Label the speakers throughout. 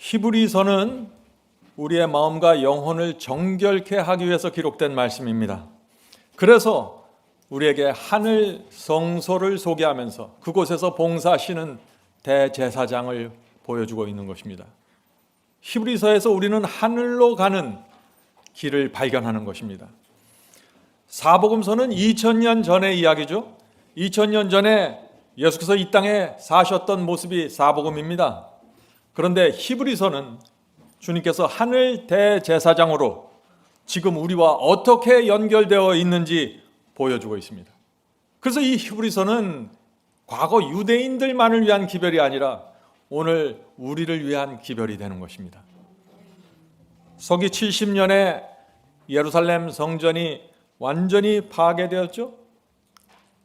Speaker 1: 히브리서는 우리의 마음과 영혼을 정결케 하기 위해서 기록된 말씀입니다. 그래서 우리에게 하늘 성소를 소개하면서 그곳에서 봉사하시는 대제사장을 보여주고 있는 것입니다. 히브리서에서 우리는 하늘로 가는 길을 발견하는 것입니다. 사복음서는 2000년 전의 이야기죠. 2000년 전에 예수께서 이 땅에 사셨던 모습이 사복음입니다. 그런데 히브리서는 주님께서 하늘 대제사장으로 지금 우리와 어떻게 연결되어 있는지 보여주고 있습니다. 그래서 이 히브리서는 과거 유대인들만을 위한 기별이 아니라 오늘 우리를 위한 기별이 되는 것입니다. 서기 70년에 예루살렘 성전이 완전히 파괴되었죠.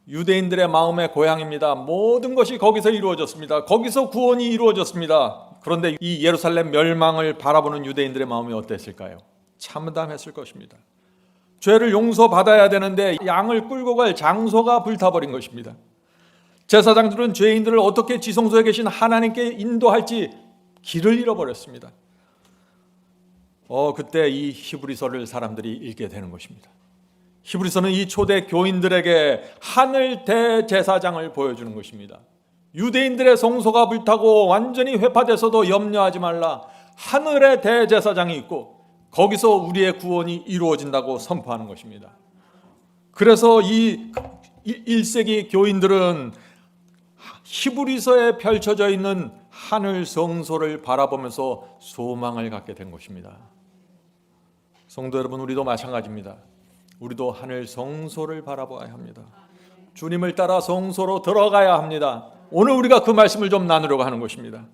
Speaker 1: 유대인들의 마음의 고향입니다. 모든 것이 거기서 이루어졌습니다. 거기서 구원이 이루어졌습니다. 그런데 이 예루살렘 멸망을 바라보는 유대인들의 마음이 어땠을까요? 참담했을 것입니다. 죄를 용서받아야 되는데 양을 끌고 갈 장소가 불타버린 것입니다. 제사장들은 죄인들을 어떻게 지성소에 계신 하나님께 인도할지 길을 잃어버렸습니다. 그때 이 히브리서를 사람들이 읽게 되는 것입니다. 히브리서는 이 초대 교인들에게 하늘 대제사장을 보여주는 것입니다. 유대인들의 성소가 불타고 완전히 회파돼서도 염려하지 말라. 하늘의 대제사장이 있고 거기서 우리의 구원이 이루어진다고 선포하는 것입니다. 그래서 이 1세기 교인들은 히브리서에 펼쳐져 있는 하늘 성소를 바라보면서 소망을 갖게 된 것입니다. 성도 여러분, 우리도 마찬가지입니다. 우리도 하늘 성소를 바라봐야 합니다. 주님을 따라 성소로 들어가야 합니다. 오늘 우리가 그 말씀을 좀 나누려고 하는 것입니다.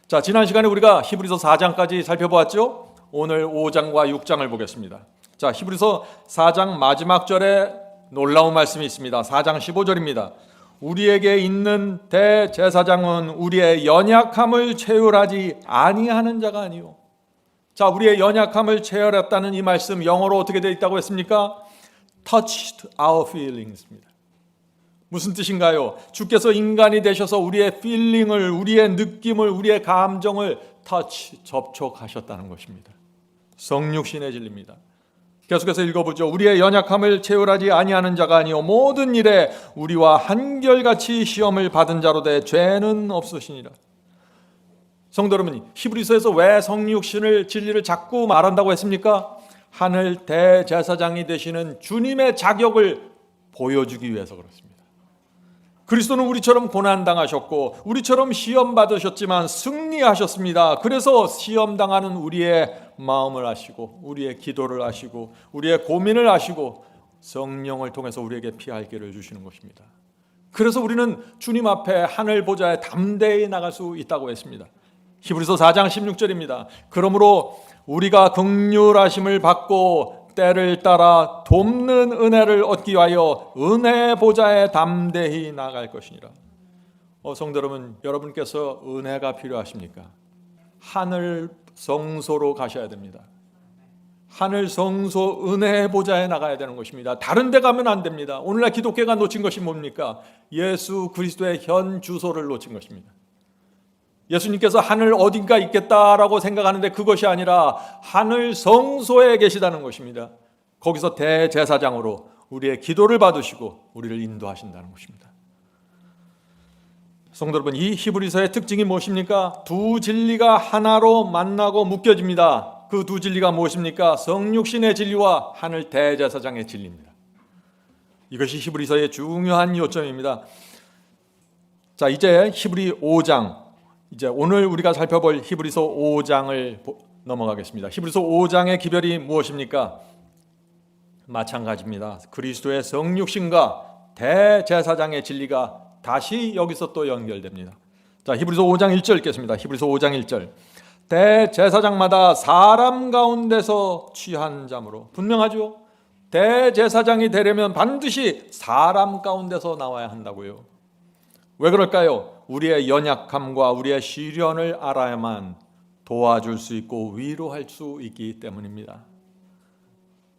Speaker 1: 자, 지난 시간에 우리가 히브리서 4장까지 살펴보았죠? 오늘 5장과 6장을 보겠습니다. 자, 히브리서 4장 마지막 절에 놀라운 말씀이 있습니다. 4장 15절입니다. 우리에게 있는 대제사장은 우리의 연약함을 체휼하지 아니하는 자가 아니요. 자, 우리의 연약함을 체휼했다는 이 말씀 영어로 어떻게 되어 있다고 했습니까? Touched our feelings입니다. 무슨 뜻인가요? 주께서 인간이 되셔서 우리의 feeling을, 우리의 느낌을, 우리의 감정을 접촉하셨다는 것입니다. 성육신의 진리입니다. 계속해서 읽어보죠. 우리의 연약함을 체휼하지 아니하는 자가 아니요 모든 일에 우리와 한결같이 시험을 받은 자로 돼 죄는 없으시니라. 성도 여러분, 히브리서에서 왜 성육신을 진리를 자꾸 말한다고 했습니까? 하늘 대제사장이 되시는 주님의 자격을 보여주기 위해서 그렇습니다. 그리스도는 우리처럼 고난당하셨고 우리처럼 시험 받으셨지만 승리하셨습니다. 그래서 시험당하는 우리의 마음을 아시고 우리의 기도를 아시고 우리의 고민을 아시고 성령을 통해서 우리에게 피할 길을 주시는 것입니다. 그래서 우리는 주님 앞에 하늘 보좌에 담대히 나갈 수 있다고 했습니다. 히브리서 4장 16절입니다. 그러므로 우리가 긍휼하심을 받고 때를 따라 돕는 은혜를 얻기 위하여 은혜 보좌에 담대히 나갈 것이니라. 성도 여러분, 여러분께서 은혜가 필요하십니까? 하늘 성소로 가셔야 됩니다. 하늘 성소 은혜 보좌에 나가야 되는 것입니다. 다른 데 가면 안 됩니다. 오늘날 기독교가 놓친 것이 뭡니까? 예수 그리스도의 현 주소를 놓친 것입니다. 예수님께서 하늘 어딘가 있겠다라고 생각하는데 그것이 아니라 하늘 성소에 계시다는 것입니다. 거기서 대제사장으로 우리의 기도를 받으시고 우리를 인도하신다는 것입니다. 성도 여러분, 이 히브리서의 특징이 무엇입니까? 두 진리가 하나로 만나고 묶여집니다. 그 두 진리가 무엇입니까? 성육신의 진리와 하늘 대제사장의 진리입니다. 이것이 히브리서의 중요한 요점입니다. 자, 이제 히브리 5장, 이제 오늘 우리가 살펴볼 히브리서 5장을 넘어가겠습니다. 히브리서 5장의 기별이 무엇입니까? 마찬가지입니다. 그리스도의 성육신과 대제사장의 진리가 다시 여기서 또 연결됩니다. 자, 히브리서 5장 1절 읽겠습니다. 히브리서 5장 1절. 대제사장마다 사람 가운데서 취한 자므로. 분명하죠? 대제사장이 되려면 반드시 사람 가운데서 나와야 한다고요. 왜 그럴까요? 우리의 연약함과 우리의 시련을 알아야만 도와줄 수 있고 위로할 수 있기 때문입니다.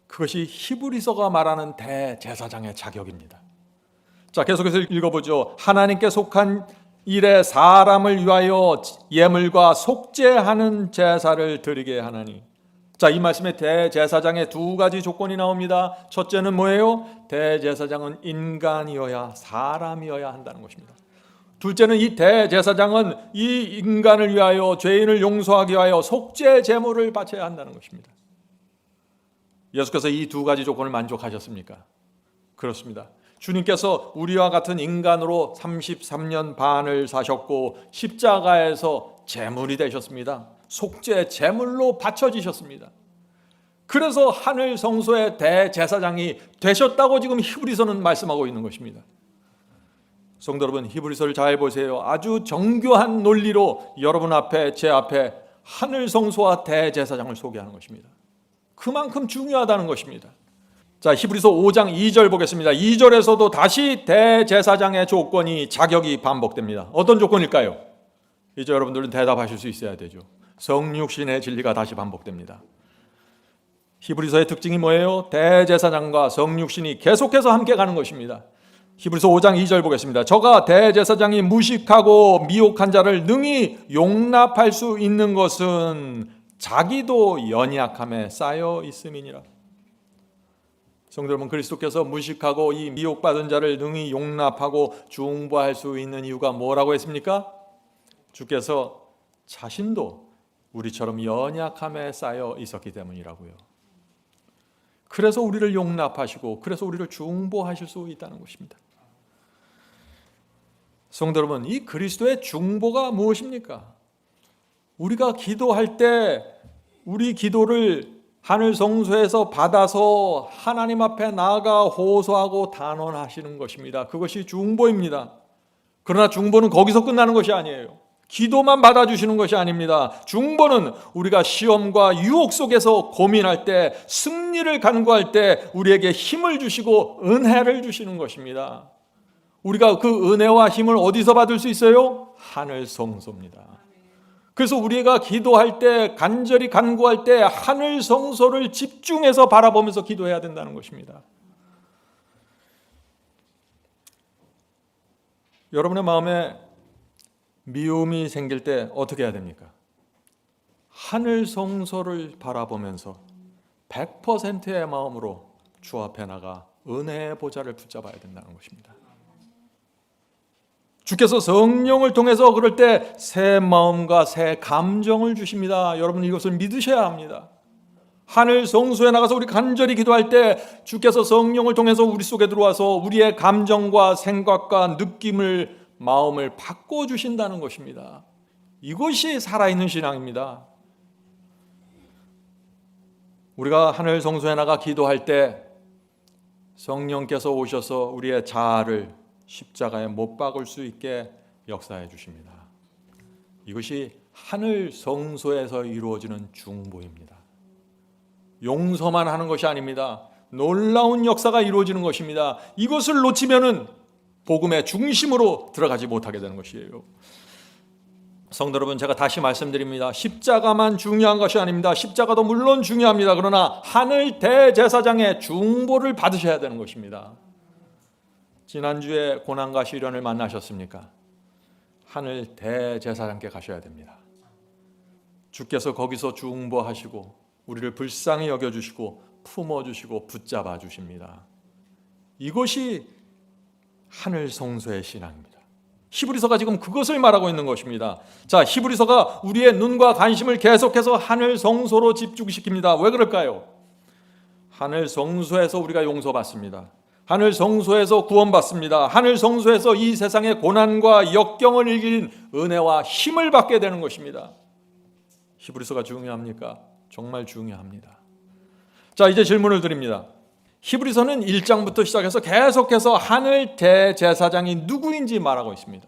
Speaker 1: 그것이 히브리서가 말하는 대제사장의 자격입니다. 자, 계속해서 읽어보죠. 하나님께 속한 이래 사람을 위하여 예물과 속죄하는 제사를 드리게 하나니. 자, 이 말씀에 대제사장의 두 가지 조건이 나옵니다. 첫째는 뭐예요? 대제사장은 인간이어야, 사람이어야 한다는 것입니다. 둘째는 이 대제사장은 이 인간을 위하여, 죄인을 용서하기 위하여 속죄 제물을 바쳐야 한다는 것입니다. 예수께서 이 두 가지 조건을 만족하셨습니까? 그렇습니다. 주님께서 우리와 같은 인간으로 33년 반을 사셨고 십자가에서 제물이 되셨습니다. 속죄 제물로 바쳐지셨습니다. 그래서 하늘 성소의 대제사장이 되셨다고 지금 히브리서는 말씀하고 있는 것입니다. 성도 여러분, 히브리서를 잘 보세요. 아주 정교한 논리로 여러분 앞에, 제 앞에 하늘 성소와 대제사장을 소개하는 것입니다. 그만큼 중요하다는 것입니다. 자, 히브리서 5장 2절 보겠습니다. 2절에서도 다시 대제사장의 조건이, 자격이 반복됩니다. 어떤 조건일까요? 이제 여러분들은 대답하실 수 있어야 되죠. 성육신의 진리가 다시 반복됩니다. 히브리서의 특징이 뭐예요? 대제사장과 성육신이 계속해서 함께 가는 것입니다. 히브리서 5장 2절 보겠습니다. 저가 대제사장이 무식하고 미혹한 자를 능히 용납할 수 있는 것은 자기도 연약함에 쌓여 있음이니라. 성도 여러분, 그리스도께서 무식하고 이 미혹받은 자를 능히 용납하고 중보할 수 있는 이유가 뭐라고 했습니까? 주께서 자신도 우리처럼 연약함에 쌓여 있었기 때문이라고요. 그래서 우리를 용납하시고, 그래서 우리를 중보하실 수 있다는 것입니다. 성도 여러분, 이 그리스도의 중보가 무엇입니까? 우리가 기도할 때 우리 기도를 하늘 성소에서 받아서 하나님 앞에 나아가 호소하고 단언하시는 것입니다. 그것이 중보입니다. 그러나 중보는 거기서 끝나는 것이 아니에요. 기도만 받아주시는 것이 아닙니다. 중보는 우리가 시험과 유혹 속에서 고민할 때, 승리를 간구할 때 우리에게 힘을 주시고 은혜를 주시는 것입니다. 우리가 그 은혜와 힘을 어디서 받을 수 있어요? 하늘 성소입니다. 그래서 우리가 기도할 때, 간절히 간구할 때 하늘 성소를 집중해서 바라보면서 기도해야 된다는 것입니다. 여러분의 마음에 미움이 생길 때 어떻게 해야 됩니까? 하늘 성소를 바라보면서 100%의 마음으로 주 앞에 나가 은혜의 보좌를 붙잡아야 된다는 것입니다. 주께서 성령을 통해서 그럴 때 새 마음과 새 감정을 주십니다. 여러분, 이것을 믿으셔야 합니다. 하늘 성소에 나가서 우리 간절히 기도할 때 주께서 성령을 통해서 우리 속에 들어와서 우리의 감정과 생각과 느낌을, 마음을 바꿔주신다는 것입니다. 이것이 살아있는 신앙입니다. 우리가 하늘 성소에 나가 기도할 때 성령께서 오셔서 우리의 자아를 십자가에 못 박을 수 있게 역사해 주십니다. 이것이 하늘 성소에서 이루어지는 중보입니다. 용서만 하는 것이 아닙니다. 놀라운 역사가 이루어지는 것입니다. 이것을 놓치면은 복음의 중심으로 들어가지 못하게 되는 것이에요. 성도 여러분, 제가 다시 말씀드립니다. 십자가만 중요한 것이 아닙니다. 십자가도 물론 중요합니다. 그러나 하늘 대제사장의 중보를 받으셔야 되는 것입니다. 지난주에 고난과 시련을 만나셨습니까? 하늘 대제사장께 가셔야 됩니다. 주께서 거기서 중보하시고 우리를 불쌍히 여겨주시고 품어주시고 붙잡아 주십니다. 이것이 하늘 성소의 신앙입니다. 히브리서가 지금 그것을 말하고 있는 것입니다. 자, 히브리서가 우리의 눈과 관심을 계속해서 하늘 성소로 집중시킵니다. 왜 그럴까요? 하늘 성소에서 우리가 용서받습니다. 하늘 성소에서 구원받습니다. 하늘 성소에서 이 세상의 고난과 역경을 이긴 은혜와 힘을 받게 되는 것입니다. 히브리서가 중요합니까? 정말 중요합니다. 자, 이제 질문을 드립니다. 히브리서는 1장부터 시작해서 계속해서 하늘 대제사장이 누구인지 말하고 있습니다.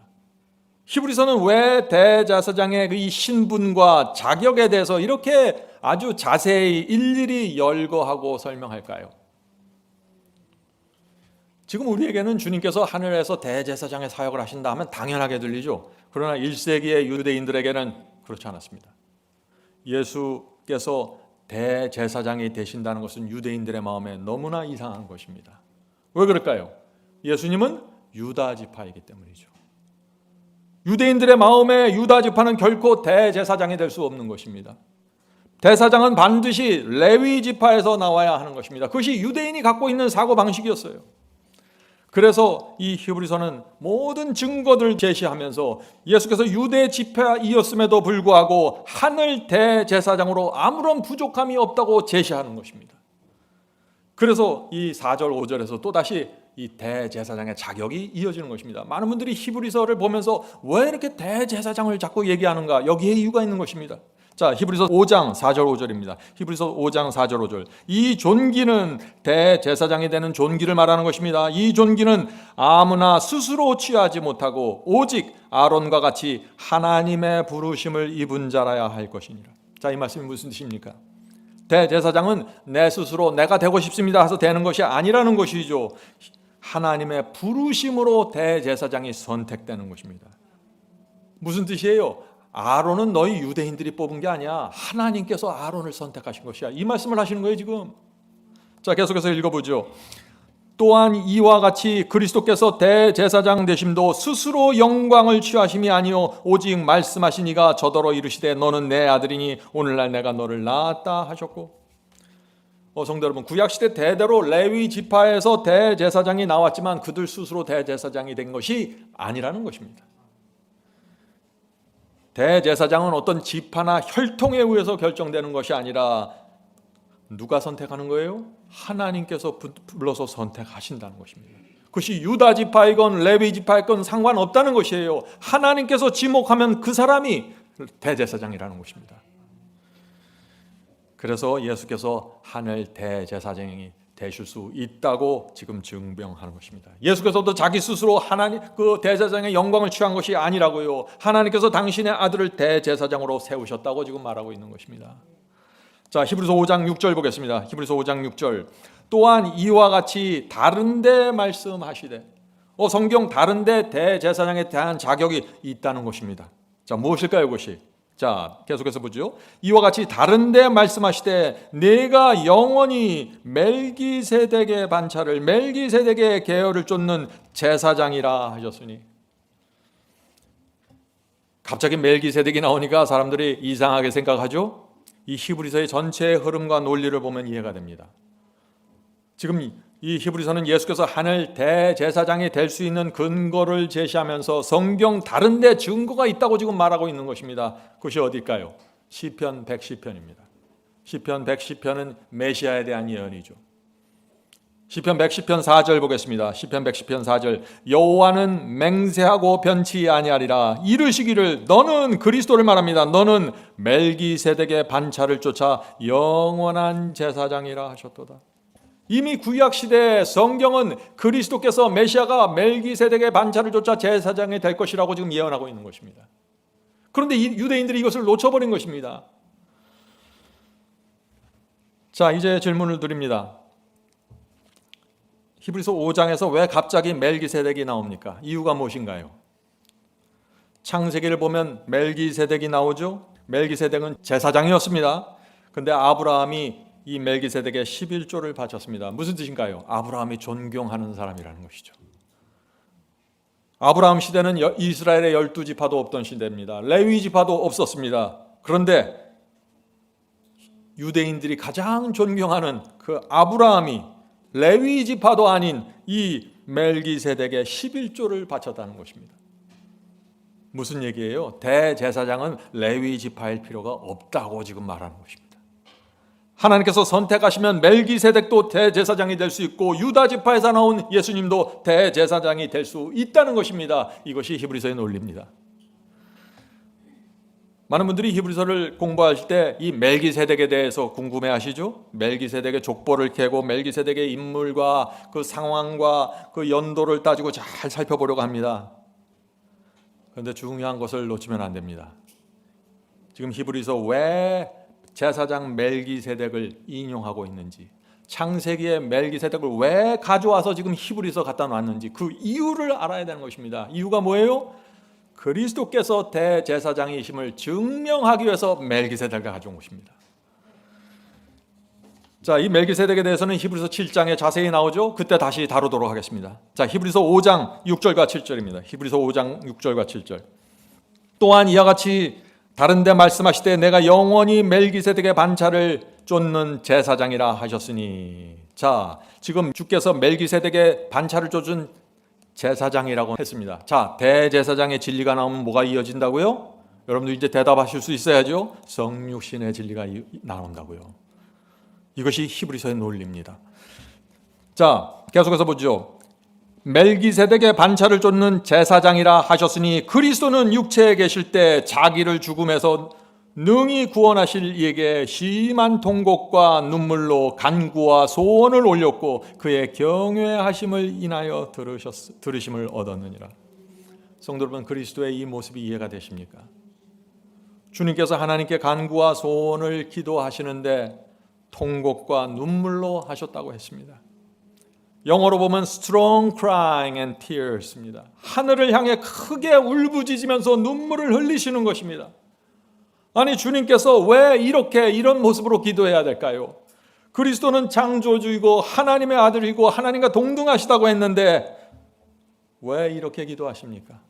Speaker 1: 히브리서는 왜 대제사장의 이 신분과 자격에 대해서 이렇게 아주 자세히 일일이 열거하고 설명할까요? 지금 우리에게는 주님께서 하늘에서 대제사장의 사역을 하신다 하면 당연하게 들리죠. 그러나 1세기의 유대인들에게는 그렇지 않았습니다. 예수께서 대제사장이 되신다는 것은 유대인들의 마음에 너무나 이상한 것입니다. 왜 그럴까요? 예수님은 유다 지파이기 때문이죠. 유대인들의 마음에 유다 지파는 결코 대제사장이 될 수 없는 것입니다. 대사장은 반드시 레위 지파에서 나와야 하는 것입니다. 그것이 유대인이 갖고 있는 사고방식이었어요. 그래서 이 히브리서는 모든 증거들을 제시하면서 예수께서 유대 지파이었음에도 불구하고 하늘 대제사장으로 아무런 부족함이 없다고 제시하는 것입니다. 그래서 이 4절 5절에서 또다시 이 대제사장의 자격이 이어지는 것입니다. 많은 분들이 히브리서를 보면서 왜 이렇게 대제사장을 자꾸 얘기하는가? 여기에 이유가 있는 것입니다. 자, 히브리서 5장 4절 5절입니다. 히브리서 5장 4절 5절. 이 존귀는 대제사장이 되는 존귀를 말하는 것입니다. 이 존귀는 아무나 스스로 취하지 못하고 오직 아론과 같이 하나님의 부르심을 입은 자라야 할 것이니라. 자, 이 말씀이 무슨 뜻입니까? 대제사장은 내 스스로 내가 되고 싶습니다 해서 되는 것이 아니라는 것이죠. 하나님의 부르심으로 대제사장이 선택되는 것입니다. 무슨 뜻이에요? 아론은 너희 유대인들이 뽑은 게 아니야. 하나님께서 아론을 선택하신 것이야. 이 말씀을 하시는 거예요 지금. 자, 계속해서 읽어보죠. 또한 이와 같이 그리스도께서 대제사장 되심도 스스로 영광을 취하심이 아니요 오직 말씀하신 이가 저더러 이르시되 너는 내 아들이니 오늘날 내가 너를 낳았다 하셨고. 성도 여러분, 구약시대 대대로 레위 지파에서 대제사장이 나왔지만 그들 스스로 대제사장이 된 것이 아니라는 것입니다. 대제사장은 어떤 지파나 혈통에 의해서 결정되는 것이 아니라 누가 선택하는 거예요? 하나님께서 불러서 선택하신다는 것입니다. 그것이 유다 지파이건 레위 지파이건 상관없다는 것이에요. 하나님께서 지목하면 그 사람이 대제사장이라는 것입니다. 그래서 예수께서 하늘 대제사장이 되실 수 있다고 지금 증명하는 것입니다. 예수께서도 자기 스스로 하나님 그 대제사장의 영광을 취한 것이 아니라고요. 하나님께서 당신의 아들을 대제사장으로 세우셨다고 지금 말하고 있는 것입니다. 자, 히브리서 5장 6절 보겠습니다. 히브리서 5장 6절. 또한 이와 같이 다른데 말씀하시되. 성경 다른데 대제사장에 대한 자격이 있다는 것입니다. 자, 무엇일까요, 그것이? 자, 계속해서 보죠. 이와 같이 다른데 말씀하시되 내가 영원히 멜기세덱의 반차를 멜기세덱의 계열을 쫓는 제사장이라 하셨으니. 갑자기 멜기세덱이 나오니까 사람들이 이상하게 생각하죠. 이 히브리서의 전체의 흐름과 논리를 보면 이해가 됩니다. 지금 이 히브리서는 예수께서 하늘 대제사장이 될 수 있는 근거를 제시하면서 성경 다른 데 증거가 있다고 지금 말하고 있는 것입니다. 그것이 어딜까요? 시편 110편입니다. 시편 110편은 메시아에 대한 예언이죠. 시편 110편 4절 보겠습니다. 시편 110편 4절. 여호와는 맹세하고 변치 아니하리라. 이르시기를 너는 그리스도를 말합니다. 너는 멜기세덱의 반차를 쫓아 영원한 제사장이라 하셨도다. 이미 구약시대 성경은 그리스도께서 메시아가 멜기세덱의 반차를 쫓아 제사장이 될 것이라고 지금 예언하고 있는 것입니다. 그런데 유대인들이 이것을 놓쳐버린 것입니다. 자, 이제 질문을 드립니다. 히브리서 5장에서 왜 갑자기 멜기세덱이 나옵니까? 이유가 무엇인가요? 창세기를 보면 멜기세덱이 나오죠. 멜기세덱은 제사장이었습니다. 그런데 아브라함이 이 멜기세덱의 11조를 바쳤습니다. 무슨 뜻인가요? 아브라함이 존경하는 사람이라는 것이죠. 아브라함 시대는 이스라엘의 12지파도 없던 시대입니다. 레위 지파도 없었습니다. 그런데 유대인들이 가장 존경하는 그 아브라함이 레위 지파도 아닌 이 멜기세덱의 11조를 바쳤다는 것입니다. 무슨 얘기예요? 대제사장은 레위 지파일 필요가 없다고 지금 말하는 것입니다. 하나님께서 선택하시면 멜기세덱도 대제사장이 될 수 있고 유다 지파에서 나온 예수님도 대제사장이 될 수 있다는 것입니다. 이것이 히브리서의 논리입니다. 많은 분들이 히브리서를 공부하실 때 이 멜기세덱에 대해서 궁금해하시죠? 멜기세덱의 족보를 캐고 멜기세덱의 인물과 그 상황과 그 연도를 따지고 잘 살펴보려고 합니다. 그런데 중요한 것을 놓치면 안 됩니다. 지금 히브리서 왜 제사장 멜기세덱을 인용하고 있는지, 창세기의 멜기세덱을 왜 가져와서 지금 히브리서 갖다 놨는지 그 이유를 알아야 되는 것입니다. 이유가 뭐예요? 그리스도께서 대제사장이심을 증명하기 위해서 멜기세덱을 가져온 것입니다. 자, 이 멜기세덱에 대해서는 히브리서 7장에 자세히 나오죠. 그때 다시 다루도록 하겠습니다. 자, 히브리서 5장 6절과 7절입니다. 히브리서 5장 6절과 7절. 또한 이와 같이 다른 데 말씀하시되 내가 영원히 멜기세덱의 반차를 쫓는 제사장이라 하셨으니. 자, 지금 주께서 멜기세덱의 반차를 쫓은 제사장이라고 했습니다. 자, 대제사장의 진리가 나오면 뭐가 이어진다고요? 여러분들 이제 대답하실 수 있어야죠. 성육신의 진리가 나온다고요. 이것이 히브리서의 논리입니다. 자, 계속해서 보죠. 멜기세덱의 반차를 쫓는 제사장이라 하셨으니 그리스도는 육체에 계실 때 자기를 죽음에서 능히 구원하실 이에게 심한 통곡과 눈물로 간구와 소원을 올렸고 그의 경외하심을 인하여 들으심을 얻었느니라. 성도 여러분, 그리스도의 이 모습이 이해가 되십니까? 주님께서 하나님께 간구와 소원을 기도하시는데 통곡과 눈물로 하셨다고 했습니다. 영어로 보면 strong crying and tears입니다. 하늘을 향해 크게 울부짖으면서 눈물을 흘리시는 것입니다. 아니, 주님께서 왜 이런 모습으로 기도해야 될까요? 그리스도는 창조주이고 하나님의 아들이고 하나님과 동등하시다고 했는데 왜 이렇게 기도하십니까?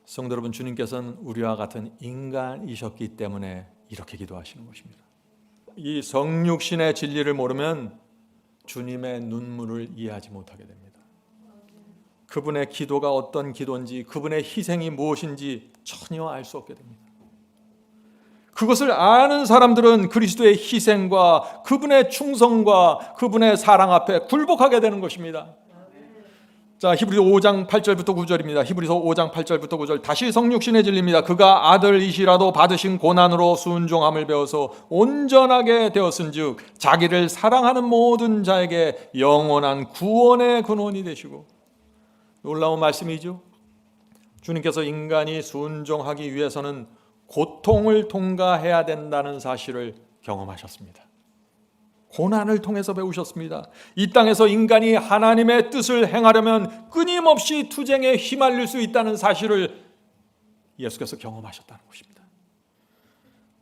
Speaker 1: 성도 여러분, 주님께서는 우리와 같은 인간이셨기 때문에 이렇게 기도하시는 것입니다. 이 성육신의 진리를 모르면 주님의 눈물을 이해하지 못하게 됩니다. 그분의 기도가 어떤 기도인지, 그분의 희생이 무엇인지 전혀 알 수 없게 됩니다. 그것을 아는 사람들은 그리스도의 희생과 그분의 충성과 그분의 사랑 앞에 굴복하게 되는 것입니다. 자, 히브리서 5장 8절부터 9절입니다. 히브리서 5장 8절부터 9절. 다시 성육신의 진리입니다. 그가 아들이시라도 받으신 고난으로 순종함을 배워서 온전하게 되었은즉 자기를 사랑하는 모든 자에게 영원한 구원의 근원이 되시고. 놀라운 말씀이죠. 주님께서 인간이 순종하기 위해서는 고통을 통과해야 된다는 사실을 경험하셨습니다. 고난을 통해서 배우셨습니다. 이 땅에서 인간이 하나님의 뜻을 행하려면 끊임없이 투쟁에 휘말릴 수 있다는 사실을 예수께서 경험하셨다는 것입니다.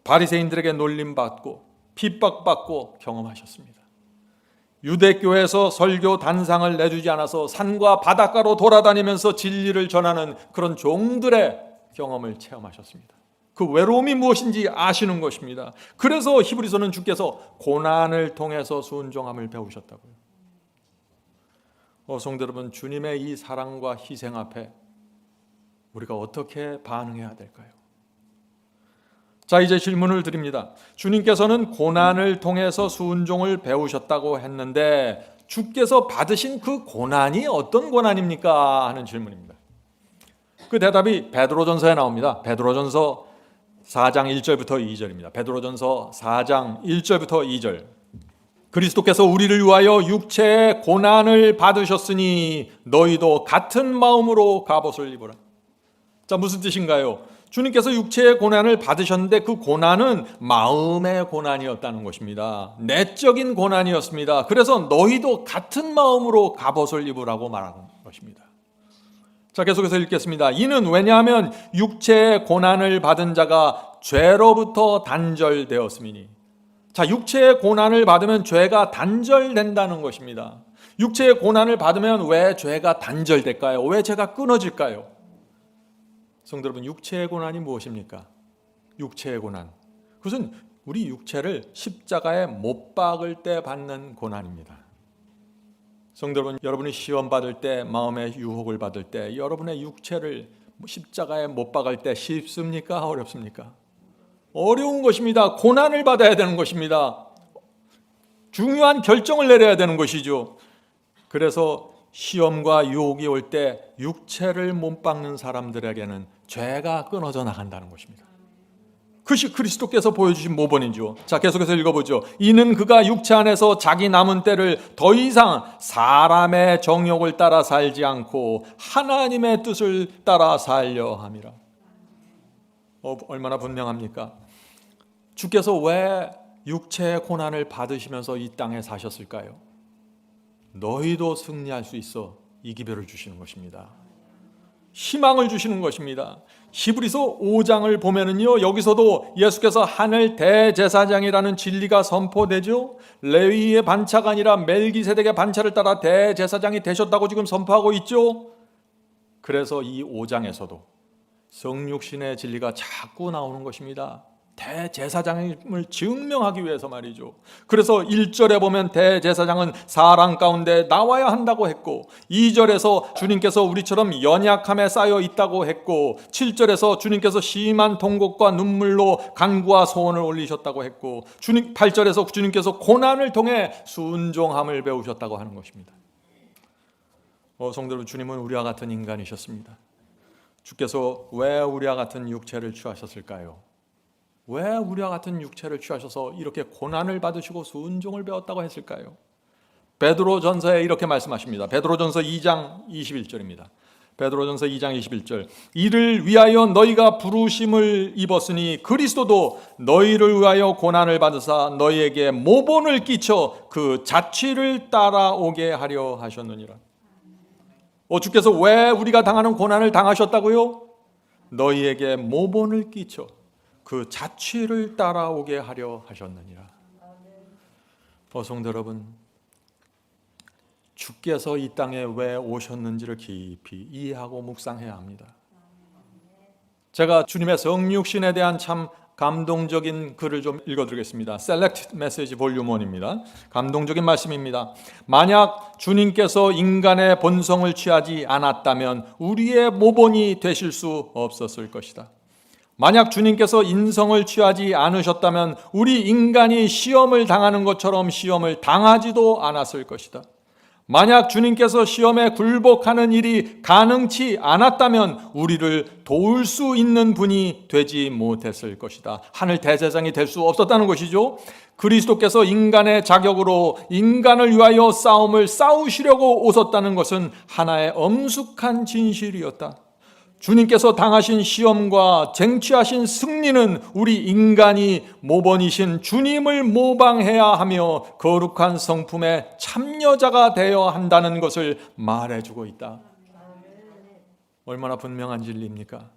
Speaker 1: 바리새인들에게 놀림받고 핍박받고 경험하셨습니다. 유대교에서 설교 단상을 내주지 않아서 산과 바닷가로 돌아다니면서 진리를 전하는 그런 종들의 경험을 체험하셨습니다. 그 외로움이 무엇인지 아시는 것입니다. 그래서 히브리서는 주께서 고난을 통해서 순종함을 배우셨다고요. 성도 여러분, 주님의 이 사랑과 희생 앞에 우리가 어떻게 반응해야 될까요? 자, 이제 질문을 드립니다. 주님께서는 고난을 통해서 순종을 배우셨다고 했는데 주께서 받으신 그 고난이 어떤 고난입니까? 하는 질문입니다. 그 대답이 베드로전서에 나옵니다. 베드로전서 4장 1절부터 2절입니다. 베드로전서 4장 1절부터 2절. 그리스도께서 우리를 위하여 육체의 고난을 받으셨으니 너희도 같은 마음으로 갑옷을 입으라. 자, 무슨 뜻인가요? 주님께서 육체의 고난을 받으셨는데 그 고난은 마음의 고난이었다는 것입니다. 내적인 고난이었습니다. 그래서 너희도 같은 마음으로 갑옷을 입으라고 말하는 것입니다. 자, 계속해서 읽겠습니다. 이는 왜냐하면 육체의 고난을 받은 자가 죄로부터 단절되었음이니. 자, 육체의 고난을 받으면 죄가 단절된다는 것입니다. 육체의 고난을 받으면 왜 죄가 단절될까요? 왜 죄가 끊어질까요? 성도 여러분, 육체의 고난이 무엇입니까? 육체의 고난. 그것은 우리 육체를 십자가에 못 박을 때 받는 고난입니다. 성도 여러분, 여러분이 시험 받을 때, 마음의 유혹을 받을 때 여러분의 육체를 십자가에 못 박을 때 쉽습니까? 어렵습니까? 어려운 것입니다. 고난을 받아야 되는 것입니다. 중요한 결정을 내려야 되는 것이죠. 그래서 시험과 유혹이 올 때 육체를 못 박는 사람들에게는 죄가 끊어져 나간다는 것입니다. 그것이 그리스도께서 보여주신 모범이죠. 자, 계속해서 읽어보죠. 이는 그가 육체 안에서 자기 남은 때를 더 이상 사람의 정욕을 따라 살지 않고 하나님의 뜻을 따라 살려 함이라. 얼마나 분명합니까? 주께서 왜 육체의 고난을 받으시면서 이 땅에 사셨을까요? 너희도 승리할 수 있어 이 기별을 주시는 것입니다. 희망을 주시는 것입니다. 히브리서 5장을 보면은요, 여기서도 예수께서 하늘 대제사장이라는 진리가 선포되죠. 레위의 반차가 아니라 멜기세덱의 반차를 따라 대제사장이 되셨다고 지금 선포하고 있죠. 그래서 이 5장에서도 성육신의 진리가 자꾸 나오는 것입니다. 대제사장임을 증명하기 위해서 말이죠. 그래서 1절에 보면 대제사장은 사람 가운데 나와야 한다고 했고, 2절에서 주님께서 우리처럼 연약함에 쌓여 있다고 했고, 7절에서 주님께서 심한 통곡과 눈물로 간구와 소원을 올리셨다고 했고, 8절에서 주님께서 고난을 통해 순종함을 배우셨다고 하는 것입니다. 성도 여러분, 주님은 우리와 같은 인간이셨습니다. 주께서 왜 우리와 같은 육체를 취하셨을까요? 왜 우리와 같은 육체를 취하셔서 이렇게 고난을 받으시고 순종을 배웠다고 했을까요? 베드로전서에 이렇게 말씀하십니다. 베드로전서 2장 21절입니다. 베드로전서 2장 21절. 이를 위하여 너희가 부르심을 입었으니 그리스도도 너희를 위하여 고난을 받으사 너희에게 모본을 끼쳐 그 자취를 따라오게 하려 하셨느니라. 주께서 왜 우리가 당하는 고난을 당하셨다고요? 너희에게 모본을 끼쳐 그 자취를 따라오게 하려 하셨느니라. 성도 여러분, 주께서 이 땅에 왜 오셨는지를 깊이 이해하고 묵상해야 합니다. 제가 주님의 성육신에 대한 참 감동적인 글을 좀 읽어드리겠습니다. Select Message Volume 1입니다. 감동적인 말씀입니다. 만약 주님께서 인간의 본성을 취하지 않았다면 우리의 모본이 되실 수 없었을 것이다. 만약 주님께서 인성을 취하지 않으셨다면 우리 인간이 시험을 당하는 것처럼 시험을 당하지도 않았을 것이다. 만약 주님께서 시험에 굴복하는 일이 가능치 않았다면 우리를 도울 수 있는 분이 되지 못했을 것이다. 하늘 대제사장이 될 수 없었다는 것이죠. 그리스도께서 인간의 자격으로 인간을 위하여 싸움을 싸우시려고 오셨다는 것은 하나의 엄숙한 진실이었다. 주님께서 당하신 시험과 쟁취하신 승리는 우리 인간이 모본이신 주님을 모방해야 하며 거룩한 성품의 참여자가 되어야 한다는 것을 말해주고 있다. 얼마나 분명한 진리입니까?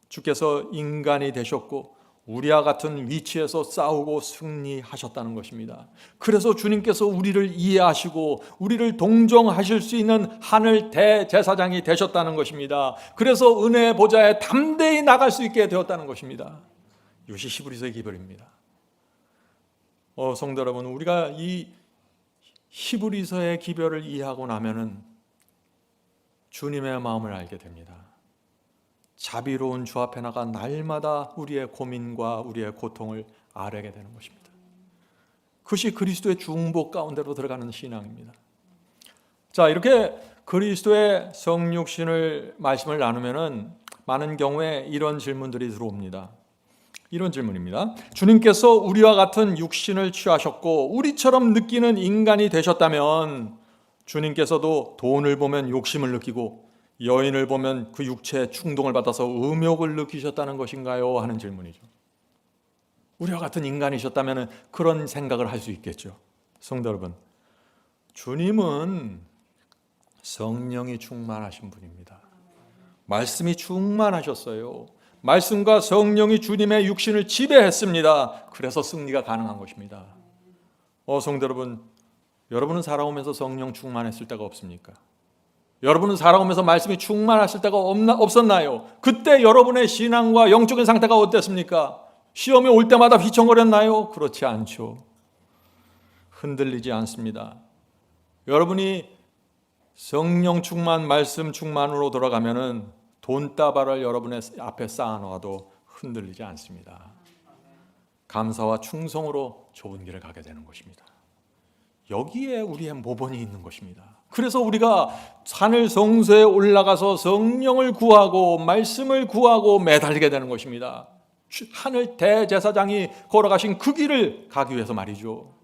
Speaker 1: 주께서 인간이 되셨고 우리와 같은 위치에서 싸우고 승리하셨다는 것입니다. 그래서 주님께서 우리를 이해하시고 우리를 동정하실 수 있는 하늘 대제사장이 되셨다는 것입니다. 그래서 은혜의 보좌에 담대히 나갈 수 있게 되었다는 것입니다. 이것이 히브리서의 기별입니다. 성도 여러분, 우리가 이 히브리서의 기별을 이해하고 나면은 주님의 마음을 알게 됩니다. 자비로운 주 앞에 나가 날마다 우리의 고민과 우리의 고통을 아뢰게 되는 것입니다. 그것이 그리스도의 중보 가운데로 들어가는 신앙입니다. 자, 이렇게 그리스도의 성육신을 말씀을 나누면은 많은 경우에 이런 질문들이 들어옵니다. 이런 질문입니다. 주님께서 우리와 같은 육신을 취하셨고 우리처럼 느끼는 인간이 되셨다면 주님께서도 돈을 보면 욕심을 느끼고 여인을 보면 그 육체의 충동을 받아서 음욕을 느끼셨다는 것인가요? 하는 질문이죠. 우리와 같은 인간이셨다면 그런 생각을 할 수 있겠죠. 성도 여러분, 주님은 성령이 충만하신 분입니다. 말씀이 충만하셨어요. 말씀과 성령이 주님의 육신을 지배했습니다. 그래서 승리가 가능한 것입니다. 성도 여러분, 여러분은 살아오면서 성령 충만했을 때가 없습니까? 여러분은 살아오면서 말씀이 충만하실 때가 없었나요? 그때 여러분의 신앙과 영적인 상태가 어땠습니까? 시험이 올 때마다 휘청거렸나요? 그렇지 않죠. 흔들리지 않습니다. 여러분이 성령 충만, 말씀 충만으로 돌아가면은 돈다발을 여러분의 앞에 쌓아놓아도 흔들리지 않습니다. 감사와 충성으로 좋은 길을 가게 되는 것입니다. 여기에 우리의 모본이 있는 것입니다. 그래서 우리가 하늘 성소에 올라가서 성령을 구하고 말씀을 구하고 매달리게 되는 것입니다. 하늘 대제사장이 걸어가신 그 길을 가기 위해서 말이죠.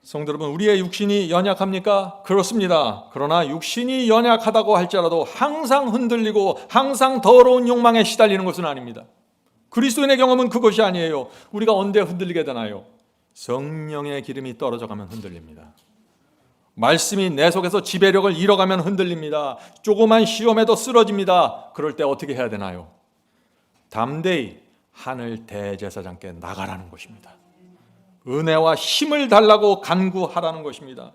Speaker 1: 성도 여러분, 우리의 육신이 연약합니까? 그렇습니다. 그러나 육신이 연약하다고 할지라도 항상 흔들리고 항상 더러운 욕망에 시달리는 것은 아닙니다. 그리스도인의 경험은 그것이 아니에요. 우리가 언제 흔들리게 되나요? 성령의 기름이 떨어져 가면 흔들립니다. 말씀이 내 속에서 지배력을 잃어가면 흔들립니다. 조그만 시험에도 쓰러집니다. 그럴 때 어떻게 해야 되나요? 담대히 하늘 대제사장께 나가라는 것입니다. 은혜와 힘을 달라고 간구하라는 것입니다.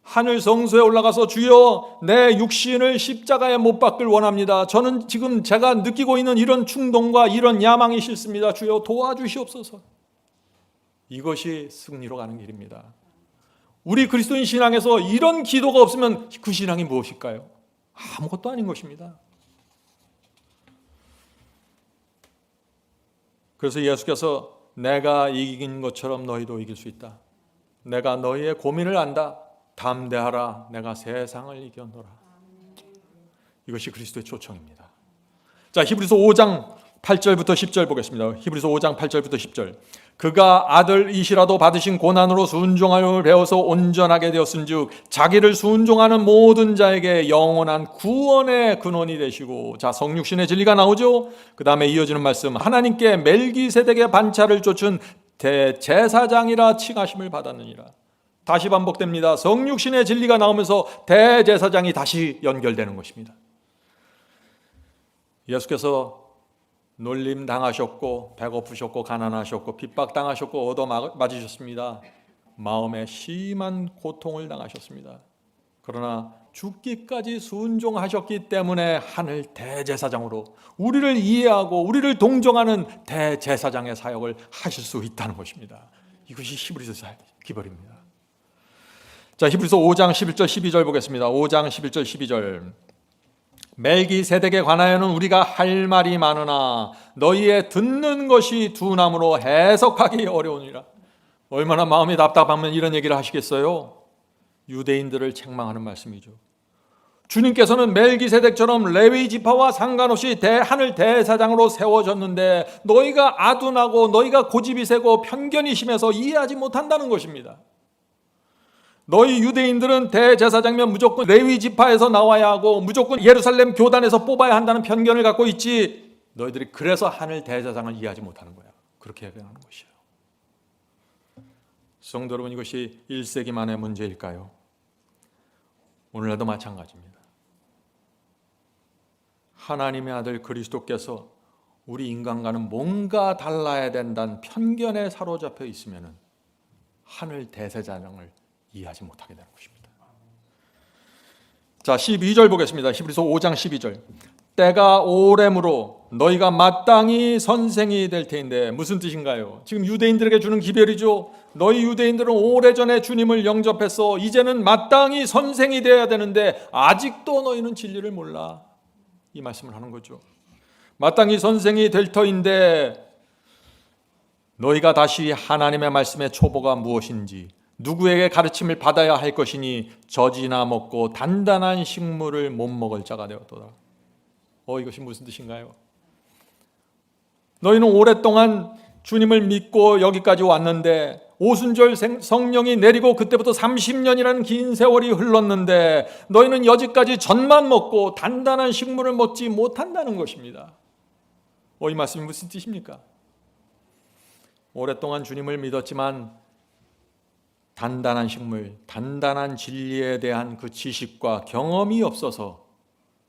Speaker 1: 하늘 성소에 올라가서 주여 내 육신을 십자가에 못 박길 원합니다. 저는 지금 제가 느끼고 있는 이런 충동과 이런 야망이 싫습니다. 주여 도와주시옵소서. 이것이 승리로 가는 길입니다. 우리 그리스도인 신앙에서 이런 기도가 없으면 그 신앙이 무엇일까요? 아무것도 아닌 것입니다. 그래서 예수께서 내가 이긴 것처럼 너희도 이길 수 있다. 내가 너희의 고민을 안다. 담대하라. 내가 세상을 이겨노라. 이것이 그리스도의 초청입니다. 자, 히브리서 5장 8절부터 10절 보겠습니다. 히브리서 5장 8절부터 10절. 그가 아들이시라도 받으신 고난으로 순종함을 배워서 온전하게 되었은즉 자기를 순종하는 모든 자에게 영원한 구원의 근원이 되시고. 자, 성육신의 진리가 나오죠. 그 다음에 이어지는 말씀. 하나님께 멜기세덱의 반차를 쫓은 대제사장이라 칭하심을 받았느니라. 다시 반복됩니다. 성육신의 진리가 나오면서 대제사장이 다시 연결되는 것입니다. 예수께서 놀림 당하셨고 배고프셨고 가난하셨고 핍박당하셨고 얻어맞으셨습니다. 마음에 심한 고통을 당하셨습니다. 그러나 죽기까지 순종하셨기 때문에 하늘 대제사장으로 우리를 이해하고 우리를 동정하는 대제사장의 사역을 하실 수 있다는 것입니다. 이것이 히브리서 기별입니다. 자, 히브리서 5장 11절 12절 보겠습니다. 5장 11절 12절. 멜기세덱에 관하여는 우리가 할 말이 많으나 너희의 듣는 것이 둔함으로 해석하기 어려우니라. 얼마나 마음이 답답하면 이런 얘기를 하시겠어요? 유대인들을 책망하는 말씀이죠. 주님께서는 멜기세덱처럼 레위 지파와 상관없이 하늘 대사장으로 세워졌는데 너희가 아둔하고 너희가 고집이 세고 편견이 심해서 이해하지 못한다는 것입니다. 너희 유대인들은 대제사장면 무조건 레위 지파에서 나와야 하고 무조건 예루살렘 교단에서 뽑아야 한다는 편견을 갖고 있지. 너희들이 그래서 하늘 대제사장을 이해하지 못하는 거야. 그렇게 얘기하는 것이에요. 성도 여러분, 이것이 1세기 만의 문제일까요? 오늘날도 마찬가지입니다. 하나님의 아들 그리스도께서 우리 인간과는 뭔가 달라야 된다는 편견에 사로잡혀 있으면 하늘 대제사장을 이해하지 못하게 되는 것입니다. 자, 12절 보겠습니다. 히브리서 5장 12절. 때가 오래므로 너희가 마땅히 선생이 될 테인데. 무슨 뜻인가요? 지금 유대인들에게 주는 기별이죠. 너희 유대인들은 오래전에 주님을 영접해서 이제는 마땅히 선생이 되어야 되는데 아직도 너희는 진리를 몰라. 이 말씀을 하는 거죠. 마땅히 선생이 될 터인데 너희가 다시 하나님의 말씀의 초보가 무엇인지 누구에게 가르침을 받아야 할 것이니 젖이나 먹고 단단한 식물을 못 먹을 자가 되었도다. 이것이 무슨 뜻인가요? 너희는 오랫동안 주님을 믿고 여기까지 왔는데 오순절 성령이 내리고 그때부터 30년이라는 긴 세월이 흘렀는데 너희는 여지까지 젖만 먹고 단단한 식물을 먹지 못한다는 것입니다. 이 말씀이 무슨 뜻입니까? 오랫동안 주님을 믿었지만 단단한 식물, 단단한 진리에 대한 그 지식과 경험이 없어서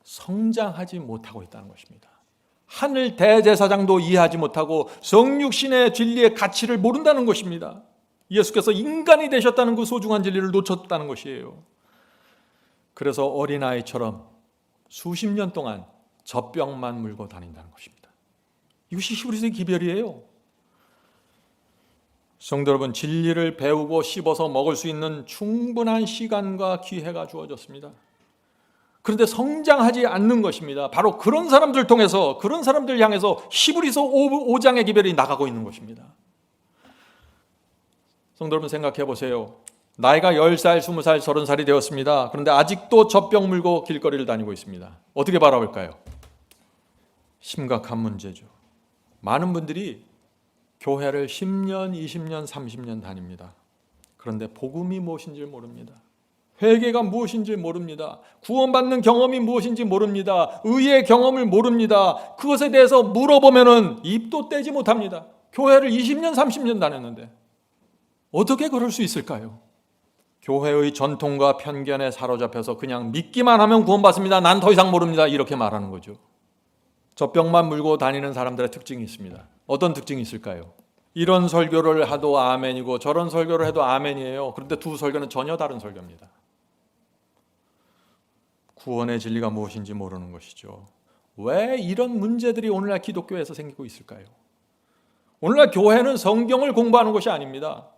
Speaker 1: 성장하지 못하고 있다는 것입니다. 하늘 대제사장도 이해하지 못하고 성육신의 진리의 가치를 모른다는 것입니다. 예수께서 인간이 되셨다는 그 소중한 진리를 놓쳤다는 것이에요. 그래서 어린아이처럼 수십 년 동안 젖병만 물고 다닌다는 것입니다. 이것이 히브리서의 기별이에요. 성도 여러분, 진리를 배우고 씹어서 먹을 수 있는 충분한 시간과 기회가 주어졌습니다. 그런데 성장하지 않는 것입니다. 바로 그런 사람들 통해서, 그런 사람들 향해서 히브리서 5장의 기별이 나가고 있는 것입니다. 성도 여러분, 생각해 보세요. 나이가 10살, 20살, 30살이 되었습니다. 그런데 아직도 젖병 물고 길거리를 다니고 있습니다. 어떻게 바라볼까요? 심각한 문제죠. 많은 분들이 교회를 10년, 20년, 30년 다닙니다. 그런데 복음이 무엇인지 모릅니다. 회개가 무엇인지 모릅니다. 구원받는 경험이 무엇인지 모릅니다. 의의 경험을 모릅니다. 그것에 대해서 물어보면은 입도 떼지 못합니다. 교회를 20년, 30년 다녔는데 어떻게 그럴 수 있을까요? 교회의 전통과 편견에 사로잡혀서 그냥 믿기만 하면 구원받습니다. 난 더 이상 모릅니다. 이렇게 말하는 거죠. 젖병만 물고 다니는 사람들의 특징이 있습니다. 어떤 특징이 있을까요? 이런 설교를 해도 아멘이고 저런 설교를 해도 아멘이에요. 그런데 두 설교는 전혀 다른 설교입니다. 구원의 진리가 무엇인지 모르는 것이죠. 왜 이런 문제들이 오늘날 기독교에서 생기고 있을까요? 오늘날 교회는 성경을 공부하는 것이 아닙니다.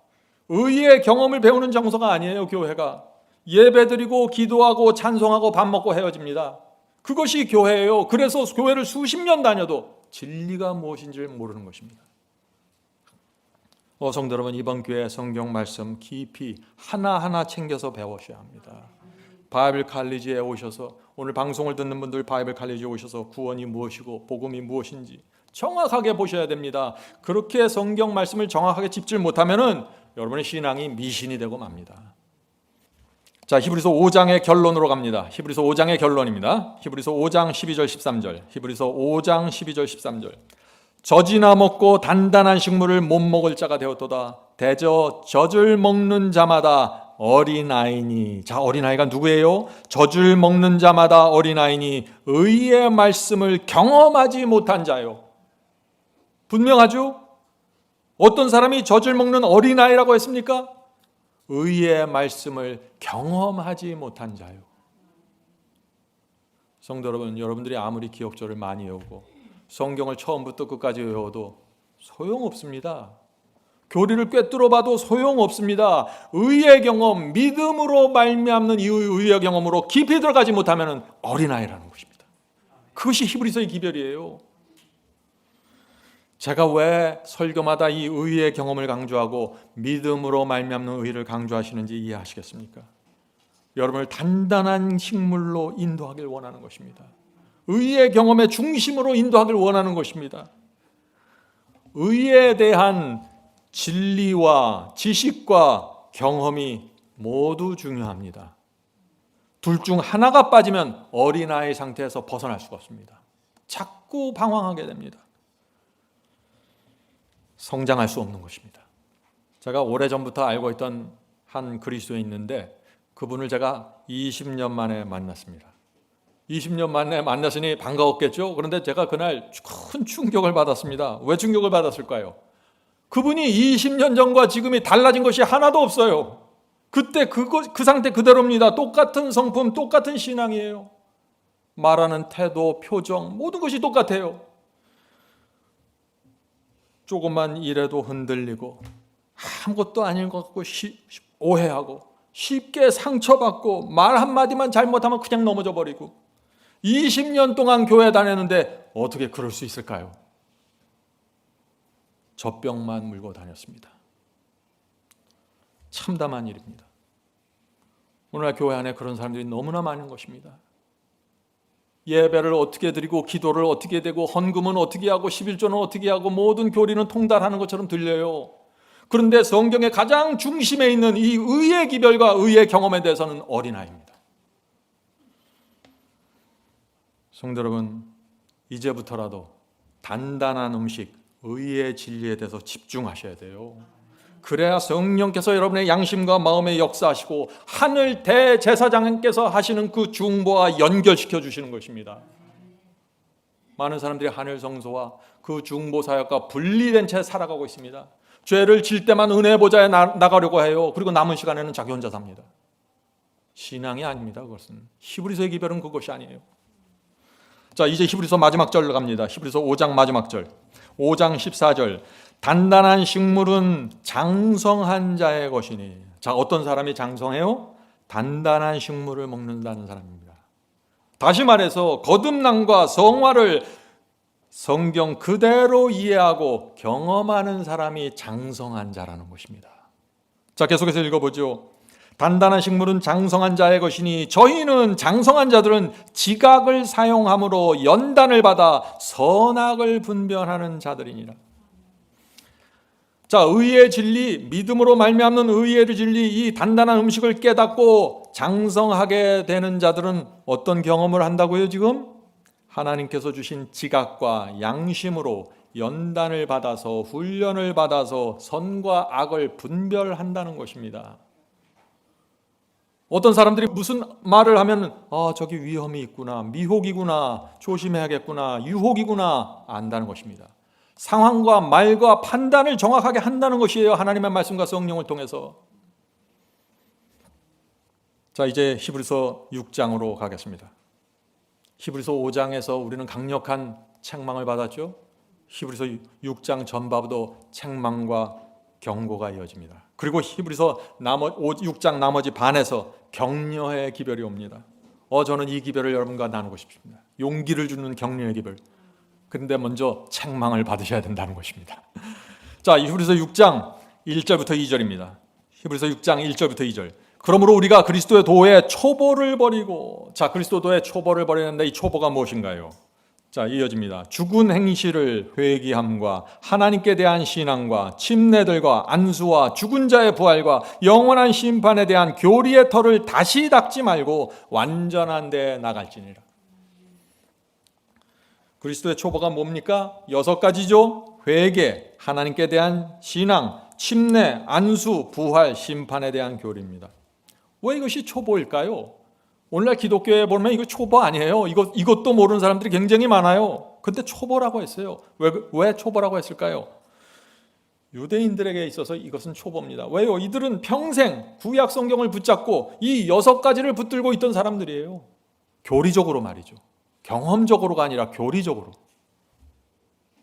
Speaker 1: 의의 경험을 배우는 장소가 아니에요. 교회가 예배드리고 기도하고 찬송하고 밥 먹고 헤어집니다. 그것이 교회예요. 그래서 교회를 수십 년 다녀도 진리가 무엇인지를 모르는 것입니다. 성도 여러분, 이번 기회에 성경 말씀 깊이 하나하나 챙겨서 배우셔야 합니다. 바이블 칼리지에 오셔서, 오늘 방송을 듣는 분들 바이블 칼리지에 오셔서 구원이 무엇이고 복음이 무엇인지 정확하게 보셔야 됩니다. 그렇게 성경 말씀을 정확하게 짚질 못하면은 여러분의 신앙이 미신이 되고 맙니다. 자, 히브리서 5장의 결론으로 갑니다. 히브리서 5장의 결론입니다. 히브리서 5장 12절 13절. 히브리서 5장 12절 13절. 젖이나 먹고 단단한 식물을 못 먹을 자가 되었도다. 대저 젖을 먹는 자마다 어린아이니. 자, 어린아이가 누구예요? 젖을 먹는 자마다 어린아이니 의의 말씀을 경험하지 못한 자요. 분명하죠? 어떤 사람이 젖을 먹는 어린아이라고 했습니까? 의의 말씀을 경험하지 못한 자요. 성도 여러분, 여러분들이 아무리 기억절을 많이 외우고 성경을 처음부터 끝까지 외워도 소용없습니다. 교리를 꿰뚫어 봐도 소용없습니다. 의의 경험, 믿음으로 말미암는 이 의의 경험으로 깊이 들어가지 못하면 어린아이라는 것입니다. 그것이 히브리서의 기별이에요. 제가 왜 설교마다 이 의의 경험을 강조하고 믿음으로 말미암는 의를 강조하시는지 이해하시겠습니까? 여러분을 단단한 식물로 인도하길 원하는 것입니다. 의의 경험의 중심으로 인도하길 원하는 것입니다. 의에 대한 진리와 지식과 경험이 모두 중요합니다. 둘 중 하나가 빠지면 어린아이 상태에서 벗어날 수가 없습니다. 자꾸 방황하게 됩니다. 성장할 수 없는 것입니다. 제가 오래전부터 알고 있던 한 그리스도인이 있는데 그분을 제가 20년 만에 만났습니다. 20년 만에 만났으니 반가웠겠죠. 그런데 제가 그날 큰 충격을 받았습니다. 왜 충격을 받았을까요? 그분이 20년 전과 지금이 달라진 것이 하나도 없어요. 그때 그 상태 그대로입니다. 똑같은 성품, 똑같은 신앙이에요. 말하는 태도, 표정, 모든 것이 똑같아요. 조금만 일해도 흔들리고 아무것도 아닌 것 같고 오해하고 쉽게 상처받고 말 한마디만 잘못하면 그냥 넘어져 버리고 20년 동안 교회 다녔는데 어떻게 그럴 수 있을까요? 젖병만 물고 다녔습니다. 참담한 일입니다. 오늘날 교회 안에 그런 사람들이 너무나 많은 것입니다. 예배를 어떻게 드리고 기도를 어떻게 되고 헌금은 어떻게 하고 11조는 어떻게 하고 모든 교리는 통달하는 것처럼 들려요. 그런데 성경의 가장 중심에 있는 이 의의 기별과 의의 경험에 대해서는 어린아이입니다. 성도 여러분, 이제부터라도 단단한 음식, 의의 진리에 대해서 집중하셔야 돼요. 그래야 성령께서 여러분의 양심과 마음에 역사하시고 하늘 대제사장님께서 하시는 그 중보와 연결시켜 주시는 것입니다. 많은 사람들이 하늘 성소와 그 중보 사역과 분리된 채 살아가고 있습니다. 죄를 질 때만 은혜 보좌에 나가려고 해요. 그리고 남은 시간에는 자기 혼자 삽니다. 신앙이 아닙니다. 그것은 히브리서의 기별은 그것이 아니에요. 자, 이제 히브리서 마지막 절로 갑니다. 히브리서 5장 마지막 절. 5장 14절. 단단한 식물은 장성한 자의 것이니. 자, 어떤 사람이 장성해요? 단단한 식물을 먹는다는 사람입니다. 다시 말해서 거듭남과 성화를 성경 그대로 이해하고 경험하는 사람이 장성한 자라는 것입니다. 자, 계속해서 읽어보죠. 단단한 식물은 장성한 자의 것이니 저희는 장성한 자들은 지각을 사용함으로 연단을 받아 선악을 분별하는 자들이니라. 자, 의의 진리, 믿음으로 말미암는 의의 진리, 이 단단한 음식을 깨닫고 장성하게 되는 자들은 어떤 경험을 한다고요? 지금 하나님께서 주신 지각과 양심으로 연단을 받아서 훈련을 받아서 선과 악을 분별한다는 것입니다. 어떤 사람들이 무슨 말을 하면 저기 위험이 있구나, 미혹이구나, 조심해야겠구나, 유혹이구나 안다는 것입니다. 상황과 말과 판단을 정확하게 한다는 것이에요. 하나님의 말씀과 성령을 통해서. 자, 이제 히브리서 6장으로 가겠습니다. 히브리서 5장에서 우리는 강력한 책망을 받았죠. 히브리서 6장 전반부도 책망과 경고가 이어집니다. 그리고 히브리서 6장 나머지 반에서 격려의 기별이 옵니다. 저는 이 기별을 여러분과 나누고 싶습니다. 용기를 주는 격려의 기별. 그런데 먼저 책망을 받으셔야 된다는 것입니다. 자, 히브리서 6장 1절부터 2절입니다. 히브리서 6장 1절부터 2절. 그러므로 우리가 그리스도의 도에 초보를 버리고, 자, 그리스도 도에 초보를 버리는데 이 초보가 무엇인가요? 자, 이어집니다. 죽은 행실을 회개함과 하나님께 대한 신앙과 침례들과 안수와 죽은 자의 부활과 영원한 심판에 대한 교리의 털을 다시 닦지 말고 완전한 데 나갈지니라. 그리스도의 초보가 뭡니까? 6가지죠. 회개, 하나님께 대한 신앙, 침례, 안수, 부활, 심판에 대한 교리입니다. 왜 이것이 초보일까요? 오늘날 기독교에 보면 이거 초보 아니에요. 이것도 모르는 사람들이 굉장히 많아요. 근데 초보라고 했어요. 왜 초보라고 했을까요? 유대인들에게 있어서 이것은 초보입니다. 왜요? 이들은 평생 구약 성경을 붙잡고 이 6가지를 붙들고 있던 사람들이에요. 교리적으로 말이죠. 경험적으로가 아니라 교리적으로.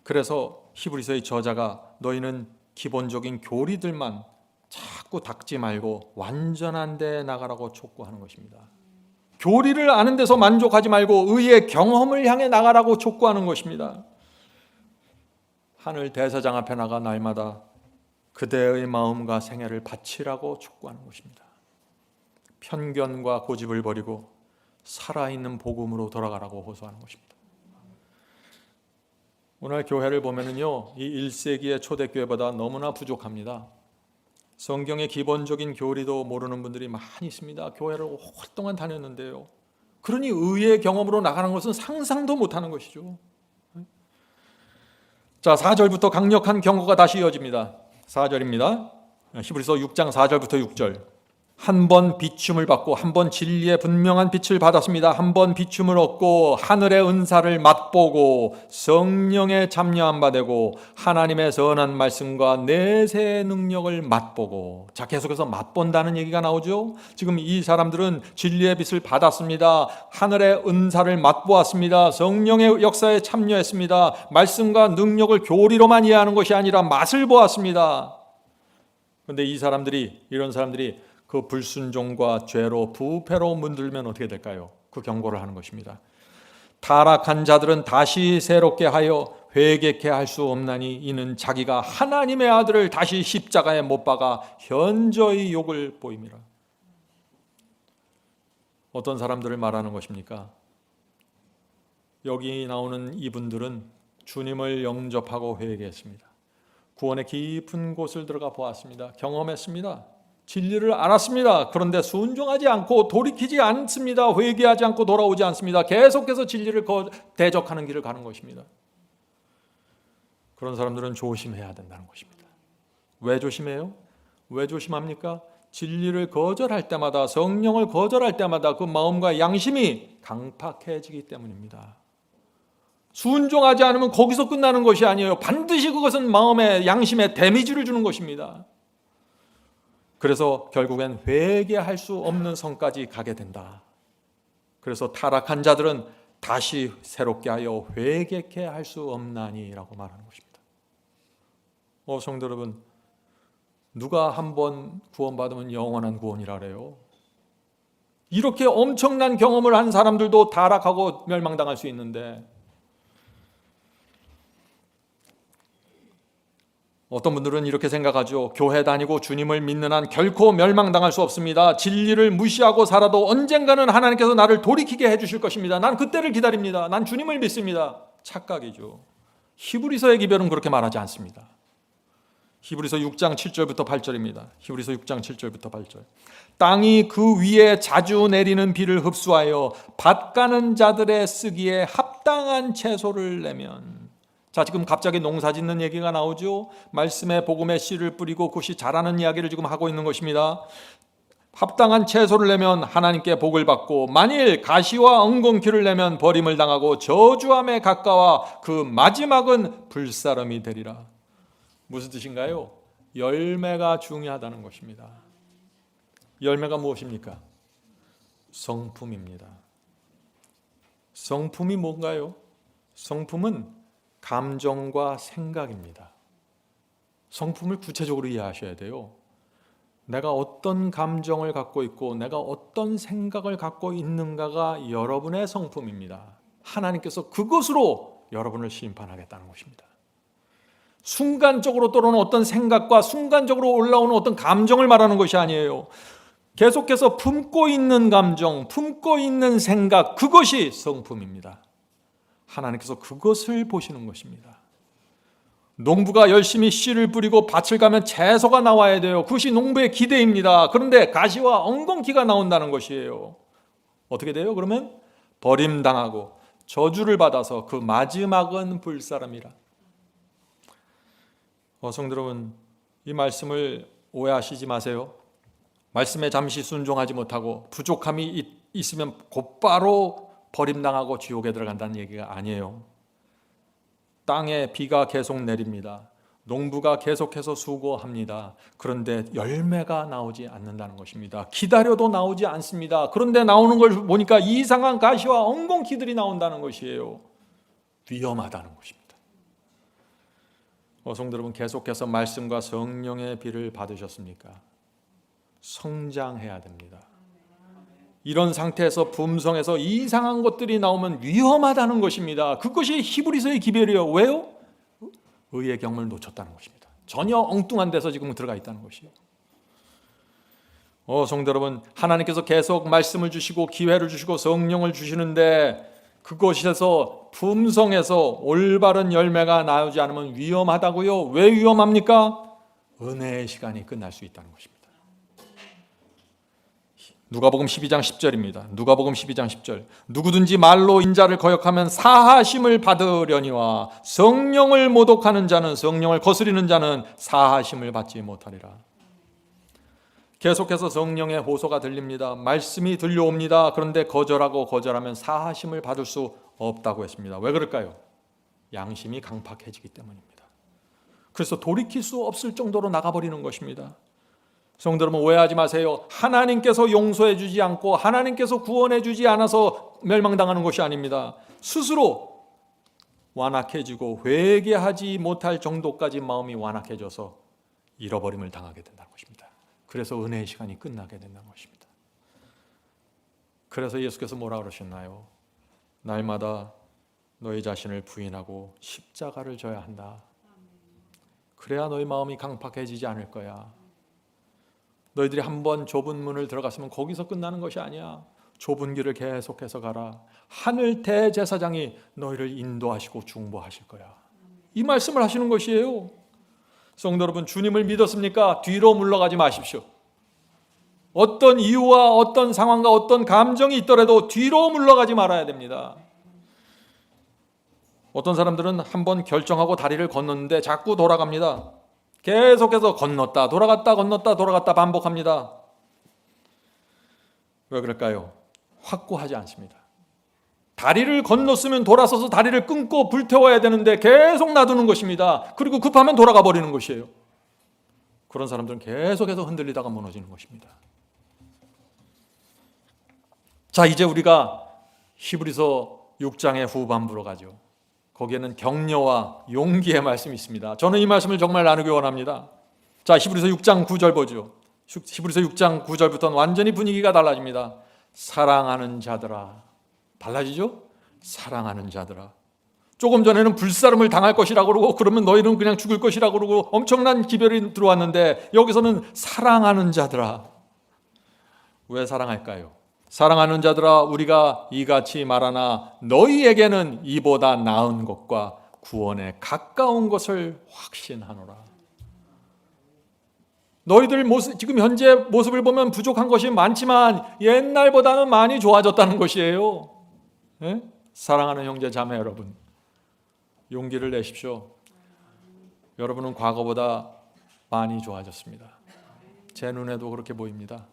Speaker 1: 그래서 히브리서의 저자가 너희는 기본적인 교리들만 자꾸 닦지 말고 완전한 데 나가라고 촉구하는 것입니다. 교리를 아는 데서 만족하지 말고 의의 경험을 향해 나가라고 촉구하는 것입니다. 하늘 대사장 앞에 나가 날마다 그대의 마음과 생애를 바치라고 촉구하는 것입니다. 편견과 고집을 버리고 살아있는 복음으로 돌아가라고 호소하는 것입니다. 오늘 교회를 보면은요, 이 1세기의 초대교회보다 너무나 부족합니다. 성경의 기본적인 교리도 모르는 분들이 많이 있습니다. 교회를 오랫동안 다녔는데요. 그러니 의의 경험으로 나가는 것은 상상도 못하는 것이죠. 자, 4절부터 강력한 경고가 다시 이어집니다. 4절입니다. 히브리서 6장 4절부터 6절. 한 번 비춤을 받고 한 번 진리의 분명한 빛을 받았습니다. 한 번 비춤을 얻고 하늘의 은사를 맛보고 성령의 참여한 바 되고 하나님의 선한 말씀과 내세의 능력을 맛보고. 자, 계속해서 맛본다는 얘기가 나오죠. 지금 이 사람들은 진리의 빛을 받았습니다. 하늘의 은사를 맛보았습니다. 성령의 역사에 참여했습니다. 말씀과 능력을 교리로만 이해하는 것이 아니라 맛을 보았습니다. 그런데 이런 사람들이 그 불순종과 죄로 부패로 문들면 어떻게 될까요? 그 경고를 하는 것입니다. 타락한 자들은 다시 새롭게 하여 회개케 할 수 없나니 이는 자기가 하나님의 아들을 다시 십자가에 못 박아 현저히 욕을 보임이라. 어떤 사람들을 말하는 것입니까? 여기 나오는 이분들은 주님을 영접하고 회개했습니다. 구원의 깊은 곳을 들어가 보았습니다. 경험했습니다. 진리를 알았습니다. 그런데 순종하지 않고 돌이키지 않습니다. 회개하지 않고 돌아오지 않습니다. 계속해서 진리를 대적하는 길을 가는 것입니다. 그런 사람들은 조심해야 된다는 것입니다. 왜 조심해요? 왜 조심합니까? 진리를 거절할 때마다, 성령을 거절할 때마다 그 마음과 양심이 강팍해지기 때문입니다. 순종하지 않으면 거기서 끝나는 것이 아니에요. 반드시 그것은 마음의 양심에 데미지를 주는 것입니다. 그래서 결국엔 회개할 수 없는 선까지 가게 된다. 그래서 타락한 자들은 다시 새롭게 하여 회개케 할 수 없나니라고 말하는 것입니다. 성도 여러분, 누가 한번 구원받으면 영원한 구원이라 그래요? 이렇게 엄청난 경험을 한 사람들도 타락하고 멸망당할 수 있는데, 어떤 분들은 이렇게 생각하죠. 교회 다니고 주님을 믿는 한 결코 멸망당할 수 없습니다. 진리를 무시하고 살아도 언젠가는 하나님께서 나를 돌이키게 해주실 것입니다. 난 그때를 기다립니다. 난 주님을 믿습니다. 착각이죠. 히브리서의 기별은 그렇게 말하지 않습니다. 히브리서 6장 7절부터 8절입니다. 히브리서 6장 7절부터 8절. 땅이 그 위에 자주 내리는 비를 흡수하여 밭 가는 자들의 쓰기에 합당한 채소를 내면. 자, 지금 갑자기 농사 짓는 얘기가 나오죠. 말씀의 복음의 씨를 뿌리고 그것이 자라는 이야기를 지금 하고 있는 것입니다. 합당한 채소를 내면 하나님께 복을 받고 만일 가시와 엉겅퀴를 내면 버림을 당하고 저주함에 가까워 그 마지막은 불사름이 되리라. 무슨 뜻인가요? 열매가 중요하다는 것입니다. 열매가 무엇입니까? 성품입니다. 성품이 뭔가요? 성품은 감정과 생각입니다. 성품을 구체적으로 이해하셔야 돼요. 내가 어떤 감정을 갖고 있고 내가 어떤 생각을 갖고 있는가가 여러분의 성품입니다. 하나님께서 그것으로 여러분을 심판하겠다는 것입니다. 순간적으로 떠오르는 어떤 생각과 순간적으로 올라오는 어떤 감정을 말하는 것이 아니에요. 계속해서 품고 있는 감정, 품고 있는 생각, 그것이 성품입니다. 하나님께서 그것을 보시는 것입니다. 농부가 열심히 씨를 뿌리고 밭을 가면 채소가 나와야 돼요. 그것이 농부의 기대입니다. 그런데 가시와 엉겅퀴가 나온다는 것이에요. 어떻게 돼요? 그러면 버림당하고 저주를 받아서 그 마지막은 불사람이라. 성도 여러분, 이 말씀을 오해하시지 마세요. 말씀에 잠시 순종하지 못하고 부족함이 있으면 곧바로 버림당하고 지옥에 들어간다는 얘기가 아니에요. 땅에 비가 계속 내립니다. 농부가 계속해서 수고합니다. 그런데 열매가 나오지 않는다는 것입니다. 기다려도 나오지 않습니다. 그런데 나오는 걸 보니까 이상한 가시와 엉겅퀴들이 나온다는 것이에요. 위험하다는 것입니다. 성도 여러분, 계속해서 말씀과 성령의 비를 받으셨습니까? 성장해야 됩니다. 이런 상태에서 품성에서 이상한 것들이 나오면 위험하다는 것입니다. 그것이 히브리서의 기별이에요. 왜요? 의의 경험을 놓쳤다는 것입니다. 전혀 엉뚱한 데서 지금 들어가 있다는 것이에요. 성도 여러분, 하나님께서 계속 말씀을 주시고 기회를 주시고 성령을 주시는데 그곳에서 품성에서 올바른 열매가 나오지 않으면 위험하다고요. 왜 위험합니까? 은혜의 시간이 끝날 수 있다는 것입니다. 누가복음 12장 10절입니다. 누가복음 12장 10절. 누구든지 말로 인자를 거역하면 사하심을 받으려니와 성령을 모독하는 자는, 성령을 거스리는 자는 사하심을 받지 못하리라. 계속해서 성령의 호소가 들립니다. 말씀이 들려옵니다. 그런데 거절하면 사하심을 받을 수 없다고 했습니다. 왜 그럴까요? 양심이 강팍해지기 때문입니다. 그래서 돌이킬 수 없을 정도로 나가버리는 것입니다. 성도 여러분, 오해하지 마세요. 하나님께서 용서해 주지 않고 하나님께서 구원해 주지 않아서 멸망당하는 것이 아닙니다. 스스로 완악해지고 회개하지 못할 정도까지 마음이 완악해져서 잃어버림을 당하게 된다는 것입니다. 그래서 은혜의 시간이 끝나게 된다는 것입니다. 그래서 예수께서 뭐라 그러셨나요? 날마다 너희 자신을 부인하고 십자가를 져야 한다. 그래야 너희 마음이 강팍해지지 않을 거야. 너희들이 한번 좁은 문을 들어갔으면 거기서 끝나는 것이 아니야. 좁은 길을 계속해서 가라. 하늘 대제사장이 너희를 인도하시고 중보하실 거야. 이 말씀을 하시는 것이에요. 성도 여러분, 주님을 믿었습니까? 뒤로 물러가지 마십시오. 어떤 이유와 어떤 상황과 어떤 감정이 있더라도 뒤로 물러가지 말아야 됩니다. 어떤 사람들은 한번 결정하고 다리를 건넜는데 자꾸 돌아갑니다. 계속해서 건넜다 돌아갔다 반복합니다. 왜 그럴까요? 확고하지 않습니다. 다리를 건넜으면 돌아서서 다리를 끊고 불태워야 되는데 계속 놔두는 것입니다. 그리고 급하면 돌아가 버리는 것이에요. 그런 사람들은 계속해서 흔들리다가 무너지는 것입니다. 자, 이제 우리가 히브리서 6장의 후반부로 가죠. 거기에는 격려와 용기의 말씀이 있습니다. 저는 이 말씀을 정말 나누기 원합니다. 자, 히브리서 6장 9절 보죠. 히브리서 6장 9절부터는 완전히 분위기가 달라집니다. 사랑하는 자들아. 달라지죠? 사랑하는 자들아. 조금 전에는 불사름을 당할 것이라고 그러고 그러면 너희는 그냥 죽을 것이라고 그러고 엄청난 기별이 들어왔는데 여기서는 사랑하는 자들아. 왜 사랑할까요? 사랑하는 자들아, 우리가 이같이 말하나 너희에게는 이보다 나은 것과 구원에 가까운 것을 확신하노라. 너희들 지금 현재 모습을 보면 부족한 것이 많지만 옛날보다는 많이 좋아졌다는 것이에요. 네? 사랑하는 형제 자매 여러분, 용기를 내십시오. 여러분은 과거보다 많이 좋아졌습니다. 제 눈에도 그렇게 보입니다.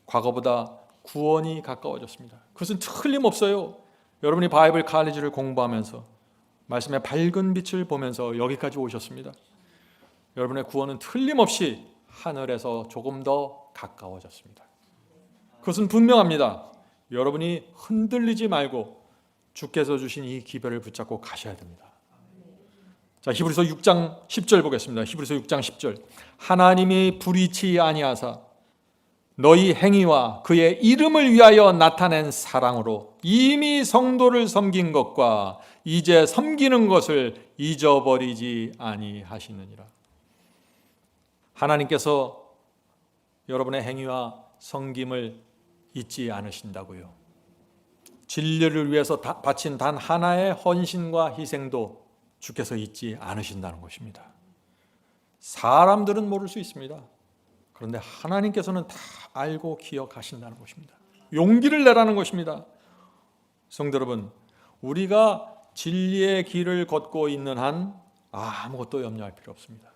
Speaker 1: 과거보다 구원이 가까워졌습니다. 그것은 틀림없어요. 여러분이 바이블 칼리지를 공부하면서 말씀의 밝은 빛을 보면서 여기까지 오셨습니다. 여러분의 구원은 틀림없이 하늘에서 조금 더 가까워졌습니다. 그것은 분명합니다. 여러분이 흔들리지 말고 주께서 주신 이 기별을 붙잡고 가셔야 됩니다. 자, 히브리서 6장 10절 보겠습니다. 히브리서 6장 10절. 하나님이 불의치 아니하사 너희 행위와 그의 이름을 위하여 나타낸 사랑으로 이미 성도를 섬긴 것과 이제 섬기는 것을 잊어버리지 아니하시느니라. 하나님께서 여러분의 행위와 섬김을 잊지 않으신다고요. 진리를 위해서 바친 단 하나의 헌신과 희생도 주께서 잊지 않으신다는 것입니다. 사람들은 모를 수 있습니다. 그런데 하나님께서는 다 알고 기억하신다는 것입니다. 용기를 내라는 것입니다. 성도 여러분, 우리가 진리의 길을 걷고 있는 한 아무것도 염려할 필요 없습니다.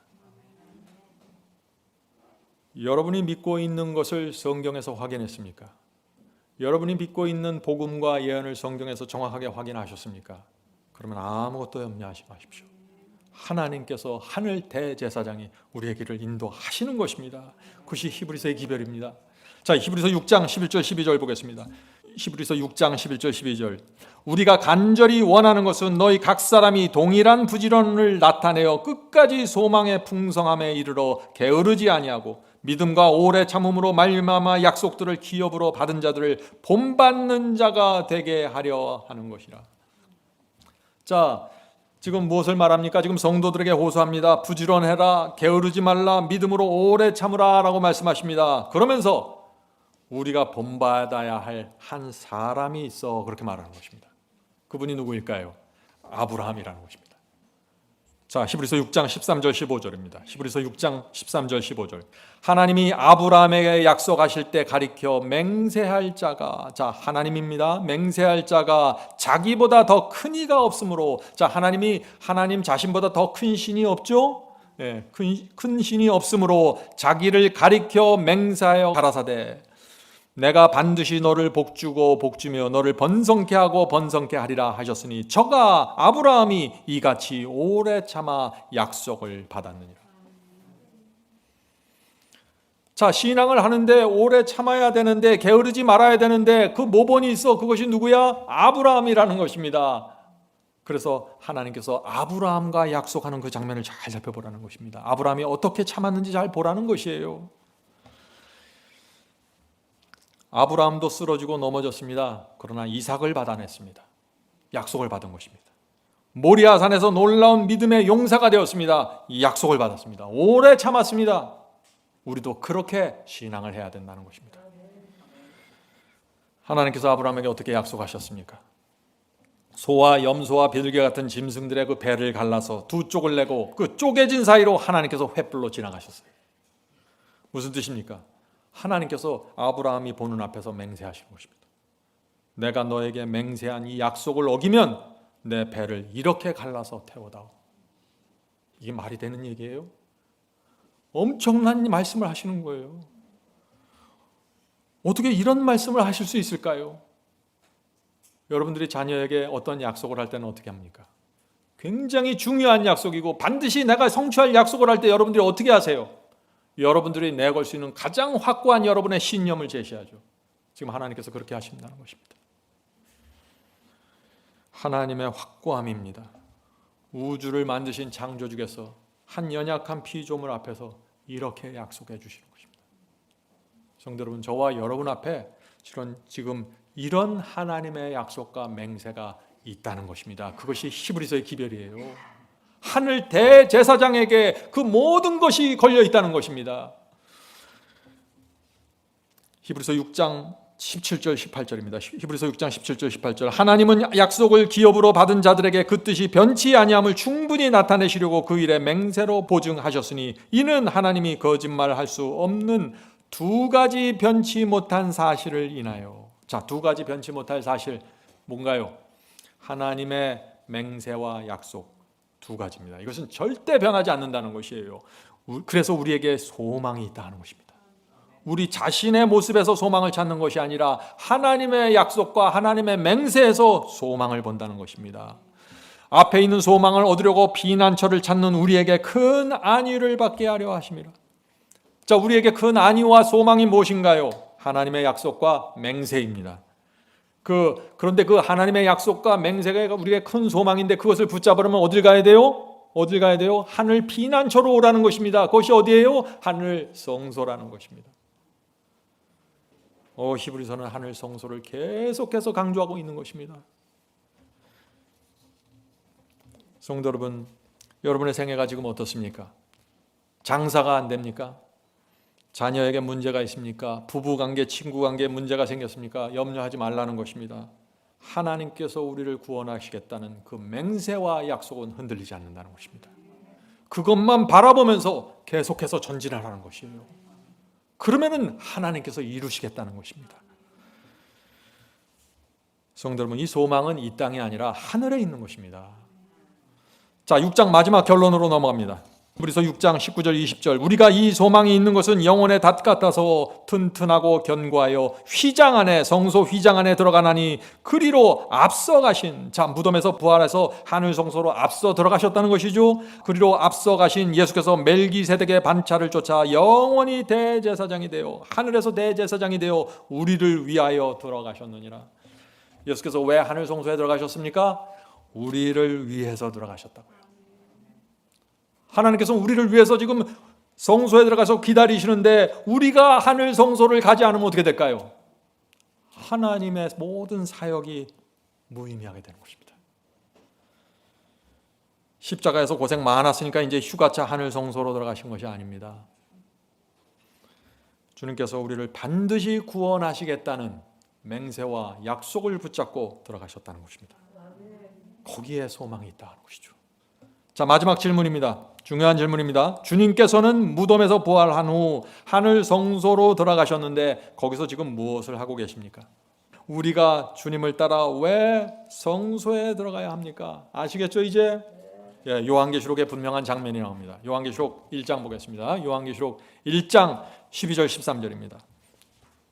Speaker 1: 여러분이 믿고 있는 것을 성경에서 확인했습니까? 여러분이 믿고 있는 복음과 예언을 성경에서 정확하게 확인하셨습니까? 그러면 아무것도 염려하지 마십시오. 하나님께서 하늘 대제사장이 우리의 길을 인도하시는 것입니다. 그것이 히브리서의 기별입니다. 자, 히브리서 6장 11절 12절 보겠습니다. 히브리서 6장 11절 12절. 우리가 간절히 원하는 것은 너희 각 사람이 동일한 부지런을 나타내어 끝까지 소망의 풍성함에 이르러 게으르지 아니하고 믿음과 오래 참음으로 말미암아 약속들을 기업으로 받은 자들을 본받는 자가 되게 하려 하는 것이라. 자, 지금 무엇을 말합니까? 지금 성도들에게 호소합니다. 부지런해라, 게으르지 말라, 믿음으로 오래 참으라 라고 말씀하십니다. 그러면서 우리가 본받아야 할 한 사람이 있어 그렇게 말하는 것입니다. 그분이 누구일까요? 아브라함이라는 것입니다. 자, 히브리서 6장 13절 15절입니다. 히브리서 6장 13절 15절. 하나님이 아브라함에게 약속하실 때 가리켜 맹세할 자가, 자, 하나님입니다. 맹세할 자가 자기보다 더 큰 이가 없으므로, 자, 하나님 자신보다 더 큰 신이 없죠? 예, 큰 신이 없으므로 자기를 가리켜 맹세하여 가라사대 내가 반드시 너를 복주고 복주며 너를 번성케 하고 번성케 하리라 하셨으니 저가 아브라함이 이같이 오래 참아 약속을 받았느니라. 자, 신앙을 하는데 오래 참아야 되는데 게으르지 말아야 되는데 그 모본이 있어. 그것이 누구야? 아브라함이라는 것입니다. 그래서 하나님께서 아브라함과 약속하는 그 장면을 잘 살펴보라는 것입니다. 아브라함이 어떻게 참았는지 잘 보라는 것이에요. 아브라함도 쓰러지고 넘어졌습니다. 그러나 이삭을 받아냈습니다. 약속을 받은 것입니다. 모리아산에서 놀라운 믿음의 용사가 되었습니다. 이 약속을 받았습니다. 오래 참았습니다. 우리도 그렇게 신앙을 해야 된다는 것입니다. 하나님께서 아브라함에게 어떻게 약속하셨습니까? 소와 염소와 비둘기 같은 짐승들의 그 배를 갈라서 두 쪽을 내고 그 쪼개진 사이로 하나님께서 횃불로 지나가셨어요. 무슨 뜻입니까? 하나님께서 아브라함이 보는 앞에서 맹세하신 것입니다. 내가 너에게 맹세한 이 약속을 어기면 내 배를 이렇게 갈라서 태워다오. 이게 말이 되는 얘기예요? 엄청난 말씀을 하시는 거예요. 어떻게 이런 말씀을 하실 수 있을까요? 여러분들이 자녀에게 어떤 약속을 할 때는 어떻게 합니까? 굉장히 중요한 약속이고 반드시 내가 성취할 약속을 할 때 여러분들이 어떻게 하세요? 여러분들이 내걸 수 있는 가장 확고한 여러분의 신념을 제시하죠. 지금 하나님께서 그렇게 하신다는 것입니다. 하나님의 확고함입니다. 우주를 만드신 창조주께서 한 연약한 피조물 앞에서 이렇게 약속해 주시는 것입니다. 성도 여러분, 저와 여러분 앞에 지금 이런 하나님의 약속과 맹세가 있다는 것입니다. 그것이 히브리서의 기별이에요. 하늘 대제사장에게 그 모든 것이 걸려 있다는 것입니다. 히브리서 6장 17절 18절입니다. 히브리서 6장 17절 18절. 하나님은 약속을 기업으로 받은 자들에게 그 뜻이 변치 아니함을 충분히 나타내시려고 그 일에 맹세로 보증하셨으니 이는 하나님이 거짓말할 수 없는 두 가지 변치 못한 사실을 인하여. 자, 두 가지 변치 못할 사실 뭔가요? 하나님의 맹세와 약속 두 가지입니다. 이것은 절대 변하지 않는다는 것이에요. 그래서 우리에게 소망이 있다는 것입니다. 우리 자신의 모습에서 소망을 찾는 것이 아니라 하나님의 약속과 하나님의 맹세에서 소망을 본다는 것입니다. 앞에 있는 소망을 얻으려고 피난처를 찾는 우리에게 큰 안위를 받게 하려 하십니다. 자, 우리에게 큰 안위와 소망이 무엇인가요? 하나님의 약속과 맹세입니다. 그런데 그 하나님의 약속과 맹세가 우리의 큰 소망인데 그것을 붙잡으려면 어딜 가야 돼요? 어딜 가야 돼요? 하늘 피난처로 오라는 것입니다. 그것이 어디예요? 하늘 성소라는 것입니다. 히브리서는 하늘 성소를 계속해서 강조하고 있는 것입니다. 성도 여러분, 여러분의 생애가 지금 어떻습니까? 장사가 안 됩니까? 자녀에게 문제가 있습니까? 부부관계, 친구관계에 문제가 생겼습니까? 염려하지 말라는 것입니다. 하나님께서 우리를 구원하시겠다는 그 맹세와 약속은 흔들리지 않는다는 것입니다. 그것만 바라보면서 계속해서 전진하라는 것이에요. 그러면은 하나님께서 이루시겠다는 것입니다. 성도 여러분, 이 소망은 이 땅이 아니라 하늘에 있는 것입니다. 자, 6장 마지막 결론으로 넘어갑니다. 히브리서 6장 19절 20절 우리가 이 소망이 있는 것은 영혼의 닷 같아서 튼튼하고 견고하여 휘장 안에 성소 휘장 안에 들어가나니 그리로 앞서가신, 자, 무덤에서 부활해서 하늘 성소로 앞서 들어가셨다는 것이죠. 그리로 앞서가신 예수께서 멜기세덱의 반차를 쫓아 영원히 대제사장이 되어 하늘에서 대제사장이 되어 우리를 위하여 들어가셨느니라. 예수께서 왜 하늘 성소에 들어가셨습니까? 우리를 위해서 들어가셨다고요. 하나님께서 우리를 위해서 지금 성소에 들어가서 기다리시는데 우리가 하늘 성소를 가지 않으면 어떻게 될까요? 하나님의 모든 사역이 무의미하게 되는 것입니다. 십자가에서 고생 많았으니까 이제 휴가차 하늘 성소로 들어가신 것이 아닙니다. 주님께서 우리를 반드시 구원하시겠다는 맹세와 약속을 붙잡고 들어가셨다는 것입니다. 거기에 소망이 있다는 것이죠. 자, 마지막 질문입니다. 중요한 질문입니다. 주님께서는 무덤에서 부활한 후 하늘 성소로 들어가셨는데 거기서 지금 무엇을 하고 계십니까? 우리가 주님을 따라 왜 성소에 들어가야 합니까? 아시겠죠 이제? 예, 요한계시록에 분명한 장면이 나옵니다. 요한계시록 1장 보겠습니다. 요한계시록 1장 12절 13절입니다.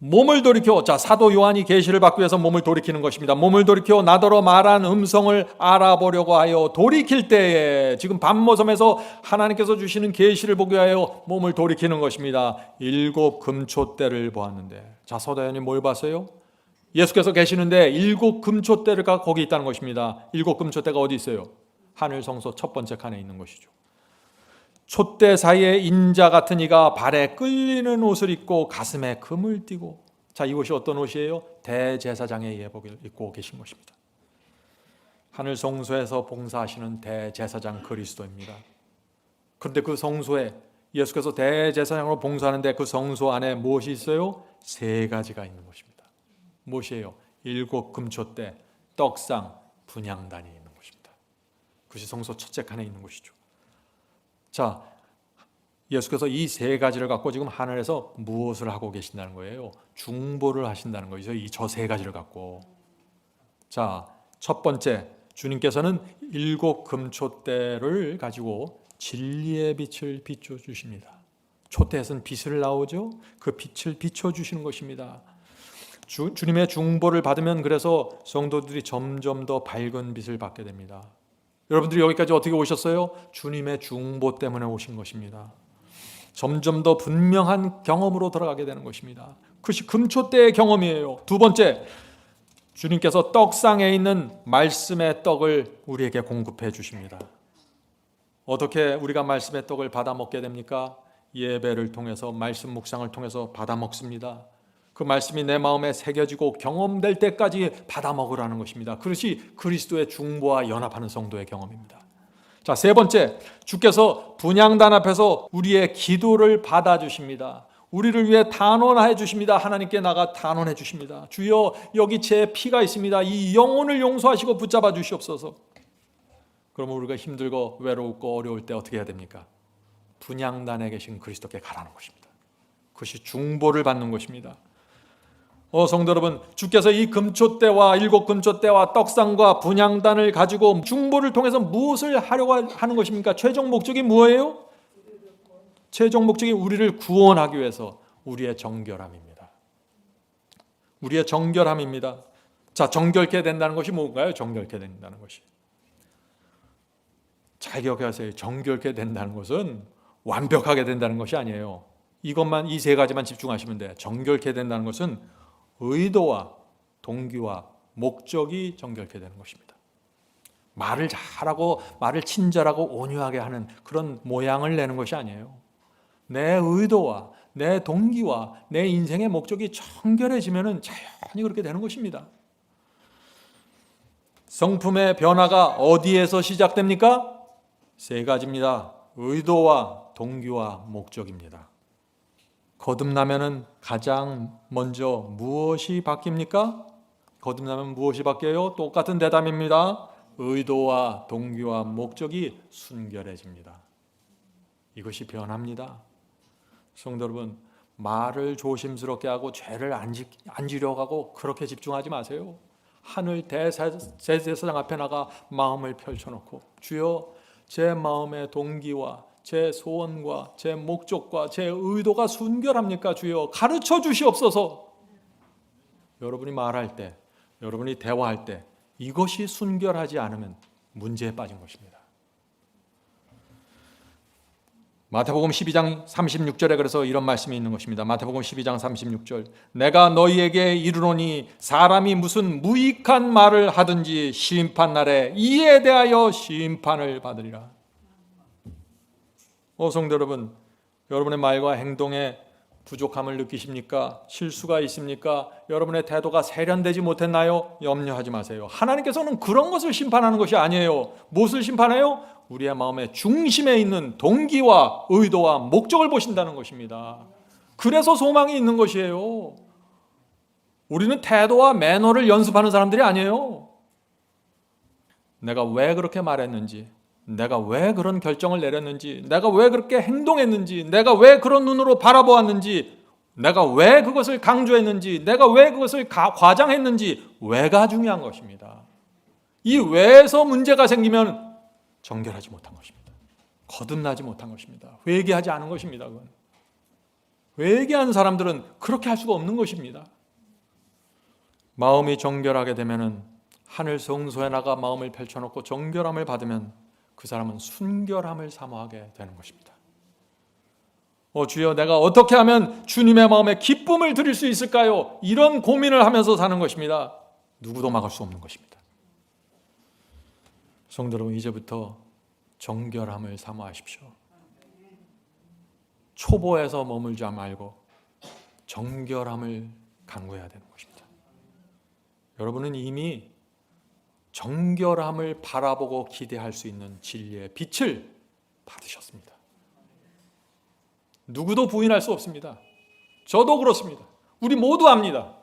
Speaker 1: 몸을 돌이켜, 자, 사도 요한이 계시를 받기 위해서 몸을 돌이키는 것입니다. 몸을 돌이켜 나더러 말한 음성을 알아보려고 하여 돌이킬 때에, 지금 밤모섬에서 하나님께서 주시는 계시를 보기 위하여 몸을 돌이키는 것입니다. 7 금초대를 보았는데, 자, 사도 요한이 뭘 봤어요? 예수께서 계시는데 7 금초대가 거기 있다는 것입니다. 7 금초대가 어디 있어요? 하늘 성소 첫 번째 칸에 있는 것이죠. 촛대 사이에 인자 같은 이가 발에 끌리는 옷을 입고 가슴에 금을 띠고, 자, 이것이 어떤 옷이에요? 대제사장의 예복을 입고 계신 것입니다. 하늘 성소에서 봉사하시는 대제사장 그리스도입니다. 그런데 그 성소에 예수께서 대제사장으로 봉사하는데 그 성소 안에 무엇이 있어요? 3가지가 있는 것입니다. 무엇이에요? 7 금초대, 떡상, 분향단이 있는 것입니다. 그것이 성소 첫째 칸에 있는 것이죠. 자, 예수께서 이 3가지를 갖고 지금 하늘에서 무엇을 하고 계신다는 거예요? 중보를 하신다는 거죠. 저 3가지를 갖고. 자, 첫 번째, 주님께서는 7 금초대를 가지고 진리의 빛을 비춰주십니다. 촛대에서는 빛을 나오죠. 그 빛을 비춰주시는 것입니다. 주님의 중보를 받으면 그래서 성도들이 점점 더 밝은 빛을 받게 됩니다. 여러분들이 여기까지 어떻게 오셨어요? 주님의 중보 때문에 오신 것입니다. 점점 더 분명한 경험으로 들어가게 되는 것입니다. 그것이 금초대의 경험이에요. 두 번째, 주님께서 떡상에 있는 말씀의 떡을 우리에게 공급해 주십니다. 어떻게 우리가 말씀의 떡을 받아 먹게 됩니까? 예배를 통해서, 말씀 묵상을 통해서 받아 먹습니다. 그 말씀이 내 마음에 새겨지고 경험될 때까지 받아 먹으라는 것입니다. 그것이 그리스도의 중보와 연합하는 성도의 경험입니다. 자, 세 번째, 주께서 분향단 앞에서 우리의 기도를 받아주십니다. 우리를 위해 단언해 주십니다. 하나님께 나가 단언해 주십니다. 주여, 여기 제 피가 있습니다. 이 영혼을 용서하시고 붙잡아 주시옵소서. 그러면 우리가 힘들고 외롭고 어려울 때 어떻게 해야 됩니까? 분향단에 계신 그리스도께 가라는 것입니다. 그것이 중보를 받는 것입니다. 성도 여러분, 주께서 이 금초대와 7 금초대와 떡상과 분향단을 가지고 중보를 통해서 무엇을 하려고 하는 것입니까? 최종 목적이 뭐예요? 최종 목적이 우리를 구원하기 위해서 우리의 정결함입니다. 우리의 정결함입니다. 자, 정결케 된다는 것이 뭔가요? 정결케 된다는 것이, 잘 기억하세요. 정결케 된다는 것은 완벽하게 된다는 것이 아니에요. 이것만, 이 3가지만 집중하시면 돼요. 정결케 된다는 것은 의도와 동기와 목적이 정결케 되는 것입니다. 말을 잘하고 말을 친절하고 온유하게 하는 그런 모양을 내는 것이 아니에요. 내 의도와 내 동기와 내 인생의 목적이 정결해지면 자연히 그렇게 되는 것입니다. 성품의 변화가 어디에서 시작됩니까? 세 가지입니다. 의도와 동기와 목적입니다. 거듭나면은 가장 먼저 무엇이 바뀝니까? 거듭나면 무엇이 바뀌어요? 똑같은 대답입니다. 의도와 동기와 목적이 순결해집니다. 이것이 변합니다. 성도 여러분, 말을 조심스럽게 하고 죄를 안 지려고 하고 그렇게 집중하지 마세요. 하늘 대제사장 앞에 나가 마음을 펼쳐놓고 주여, 제 마음의 동기와 제 소원과 제 목적과 제 의도가 순결합니까? 주여 가르쳐 주시옵소서. 여러분이 말할 때, 여러분이 대화할 때 이것이 순결하지 않으면 문제에 빠진 것입니다. 마태복음 12장 36절에 그래서 이런 말씀이 있는 것입니다. 마태복음 12장 36절, 내가 너희에게 이르노니 사람이 무슨 무익한 말을 하든지 심판날에 이에 대하여 심판을 받으리라. 성도 여러분, 여러분의 말과 행동에 부족함을 느끼십니까? 실수가 있습니까? 여러분의 태도가 세련되지 못했나요? 염려하지 마세요. 하나님께서는 그런 것을 심판하는 것이 아니에요. 무엇을 심판해요? 우리의 마음의 중심에 있는 동기와 의도와 목적을 보신다는 것입니다. 그래서 소망이 있는 것이에요. 우리는 태도와 매너를 연습하는 사람들이 아니에요. 내가 왜 그렇게 말했는지, 내가 왜 그런 결정을 내렸는지, 내가 왜 그렇게 행동했는지, 내가 왜 그런 눈으로 바라보았는지, 내가 왜 그것을 강조했는지, 내가 왜 그것을 과장했는지, 왜가 중요한 것입니다. 이 왜에서 문제가 생기면 정결하지 못한 것입니다. 거듭나지 못한 것입니다. 회개하지 않은 것입니다. 그건. 회개한 사람들은 그렇게 할 수가 없는 것입니다. 마음이 정결하게 되면은 하늘 성소에 나가 마음을 펼쳐놓고 정결함을 받으면 그 사람은 순결함을 사모하게 되는 것입니다. 주여, 내가 어떻게 하면 주님의 마음에 기쁨을 드릴 수 있을까요? 이런 고민을 하면서 사는 것입니다. 누구도 막을 수 없는 것입니다. 성도 여러분, 이제부터 정결함을 사모하십시오. 초보에서 머물지 말고 정결함을 강구해야 되는 것입니다. 여러분은 이미 정결함을 바라보고 기대할 수 있는 진리의 빛을 받으셨습니다. 누구도 부인할 수 없습니다. 저도 그렇습니다. 우리 모두 압니다.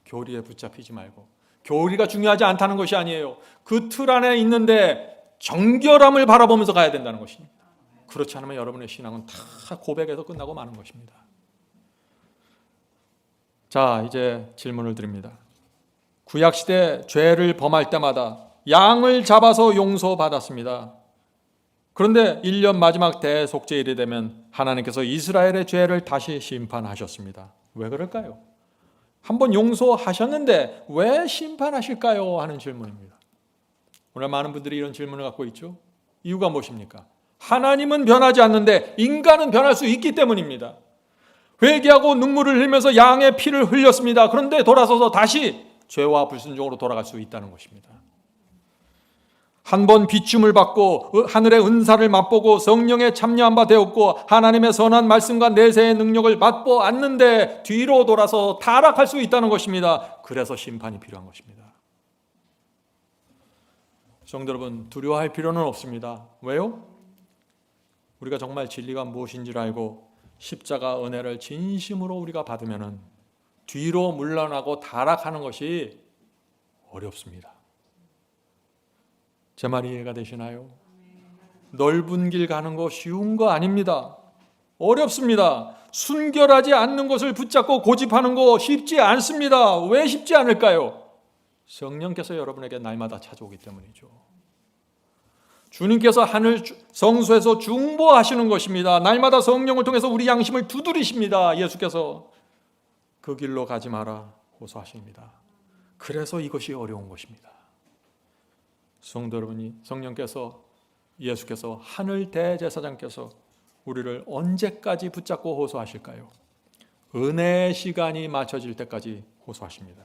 Speaker 1: 교리에 붙잡히지 말고, 교리가 중요하지 않다는 것이 아니에요. 그 틀 안에 있는데 정결함을 바라보면서 가야 된다는 것입니다. 그렇지 않으면 여러분의 신앙은 다 고백에서 끝나고 마는 것입니다. 자, 이제 질문을 드립니다. 구약시대 죄를 범할 때마다 양을 잡아서 용서받았습니다. 그런데 1년 마지막 대속죄일이 되면 하나님께서 이스라엘의 죄를 다시 심판하셨습니다. 왜 그럴까요? 한번 용서하셨는데 왜 심판하실까요? 하는 질문입니다. 오늘 많은 분들이 이런 질문을 갖고 있죠. 이유가 무엇입니까? 하나님은 변하지 않는데 인간은 변할 수 있기 때문입니다. 회개하고 눈물을 흘리면서 양의 피를 흘렸습니다. 그런데 돌아서서 다시 죄와 불순종으로 돌아갈 수 있다는 것입니다. 한 번 비춤을 받고 하늘의 은사를 맛보고 성령에 참여한 바 되었고 하나님의 선한 말씀과 내세의 능력을 맛보았는데 뒤로 돌아서 타락할 수 있다는 것입니다. 그래서 심판이 필요한 것입니다. 성도 여러분, 두려워할 필요는 없습니다. 왜요? 우리가 정말 진리가 무엇인지를 알고 십자가 은혜를 진심으로 우리가 받으면 뒤로 물러나고 타락하는 것이 어렵습니다. 제 말이 이해가 되시나요? 넓은 길 가는 거 쉬운 거 아닙니다. 어렵습니다. 순결하지 않는 것을 붙잡고 고집하는 거 쉽지 않습니다. 왜 쉽지 않을까요? 성령께서 여러분에게 날마다 찾아오기 때문이죠. 주님께서 하늘 성소에서 중보하시는 것입니다. 날마다 성령을 통해서 우리 양심을 두드리십니다. 예수께서 그 길로 가지 마라 호소하십니다. 그래서 이것이 어려운 것입니다. 성도 여러분이 예수께서 하늘 대제사장께서 우리를 언제까지 붙잡고 호소하실까요? 은혜의 시간이 맞춰질 때까지 호소하십니다.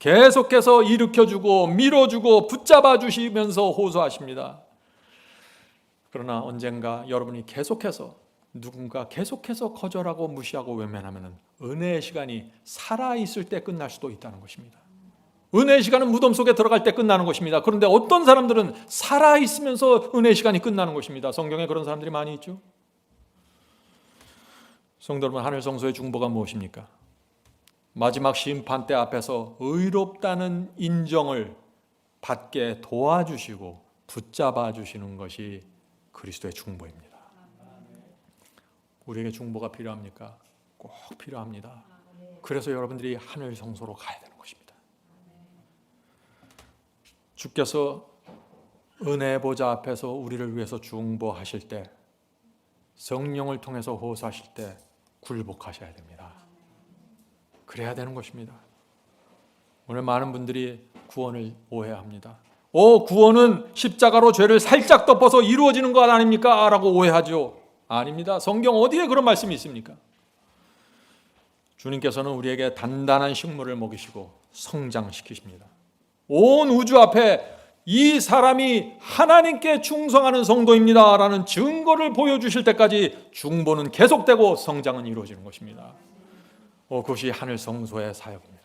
Speaker 1: 계속해서 일으켜주고 밀어주고 붙잡아 주시면서 호소하십니다. 그러나 언젠가 여러분이 누군가 계속해서 거절하고 무시하고 외면하면 은혜의 시간이 살아있을 때 끝날 수도 있다는 것입니다. 은혜의 시간은 무덤 속에 들어갈 때 끝나는 것입니다. 그런데 어떤 사람들은 살아있으면서 은혜의 시간이 끝나는 것입니다. 성경에 그런 사람들이 많이 있죠. 성도 여러분, 하늘 성소의 중보가 무엇입니까? 마지막 심판대 앞에서 의롭다는 인정을 받게 도와주시고 붙잡아 주시는 것이 그리스도의 중보입니다. 우리에게 중보가 필요합니까? 꼭 필요합니다. 그래서 여러분들이 하늘 성소로 가야 되는 것입니다. 주께서 은혜 보좌 앞에서 우리를 위해서 중보하실 때, 성령을 통해서 호소하실 때 굴복하셔야 됩니다. 그래야 되는 것입니다. 오늘 많은 분들이 구원을 오해합니다. 구원은 십자가로 죄를 살짝 덮어서 이루어지는 것 아닙니까? 라고 오해하죠. 아닙니다. 성경 어디에 그런 말씀이 있습니까? 주님께서는 우리에게 단단한 식물을 먹이시고 성장시키십니다. 온 우주 앞에 이 사람이 하나님께 충성하는 성도입니다 라는 증거를 보여주실 때까지 중보는 계속되고 성장은 이루어지는 것입니다. 그것이 하늘 성소의 사역입니다.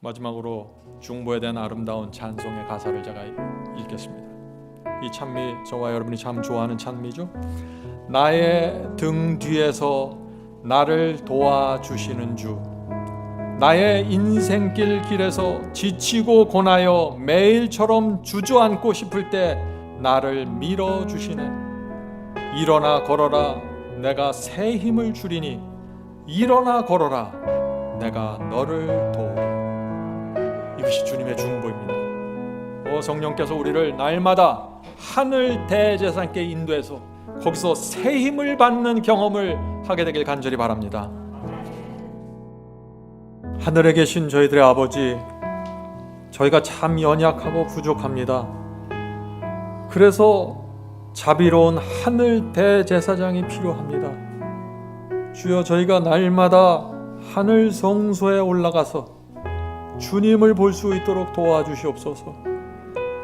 Speaker 1: 마지막으로 중보에 대한 아름다운 찬송의 가사를 제가 읽겠습니다. 이 찬미, 저와 여러분이 참 좋아하는 찬미죠. 나의 등 뒤에서 나를 도와주시는 주, 나의 인생길 길에서 지치고 고나여 매일처럼 주저앉고 싶을 때 나를 밀어주시네. 일어나 걸어라, 내가 새 힘을 주리니 일어나 걸어라, 내가 너를 도우리. 이것이 주님의 중보입니다. 성령께서 우리를 날마다 하늘 대제사장께 인도해서 거기서 새 힘을 받는 경험을 하게 되길 간절히 바랍니다. 하늘에 계신 저희들의 아버지, 저희가 참 연약하고 부족합니다. 그래서 자비로운 하늘 대제사장이 필요합니다. 주여, 저희가 날마다 하늘 성소에 올라가서 주님을 볼 수 있도록 도와주시옵소서.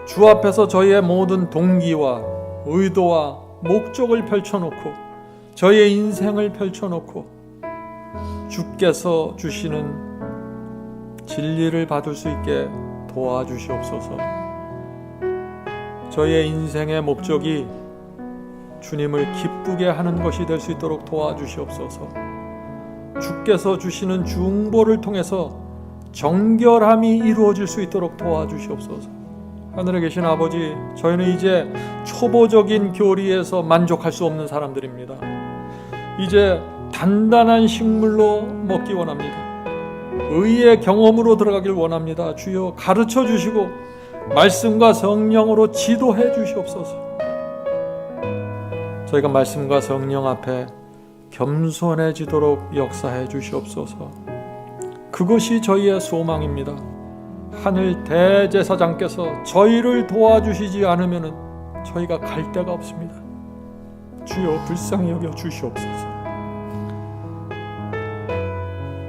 Speaker 1: 주 앞에서 저희의 모든 동기와 의도와 목적을 펼쳐놓고 저희의 인생을 펼쳐놓고 주께서 주시는 진리를 받을 수 있게 도와주시옵소서. 저희의 인생의 목적이 주님을 기쁘게 하는 것이 될 수 있도록 도와주시옵소서. 주께서 주시는 중보를 통해서 정결함이 이루어질 수 있도록 도와주시옵소서. 하늘에 계신 아버지, 저희는 이제 초보적인 교리에서 만족할 수 없는 사람들입니다. 이제 단단한 식물로 먹기 원합니다. 의의 경험으로 들어가길 원합니다. 주여, 가르쳐 주시고 말씀과 성령으로 지도해 주시옵소서. 저희가 말씀과 성령 앞에 겸손해지도록 역사해 주시옵소서. 그것이 저희의 소망입니다. 하늘 대제사장께서 저희를 도와주시지 않으면 저희가 갈 데가 없습니다. 주여, 불쌍히 여겨 주시옵소서.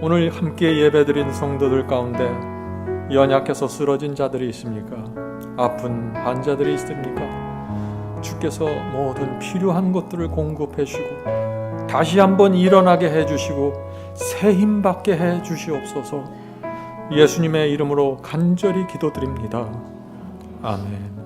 Speaker 1: 오늘 함께 예배드린 성도들 가운데 연약해서 쓰러진 자들이 있습니까? 아픈 환자들이 있습니까? 주께서 모든 필요한 것들을 공급해 주시고 다시 한번 일어나게 해주시고 새 힘받게 해주시옵소서. 예수님의 이름으로 간절히 기도드립니다. 아멘.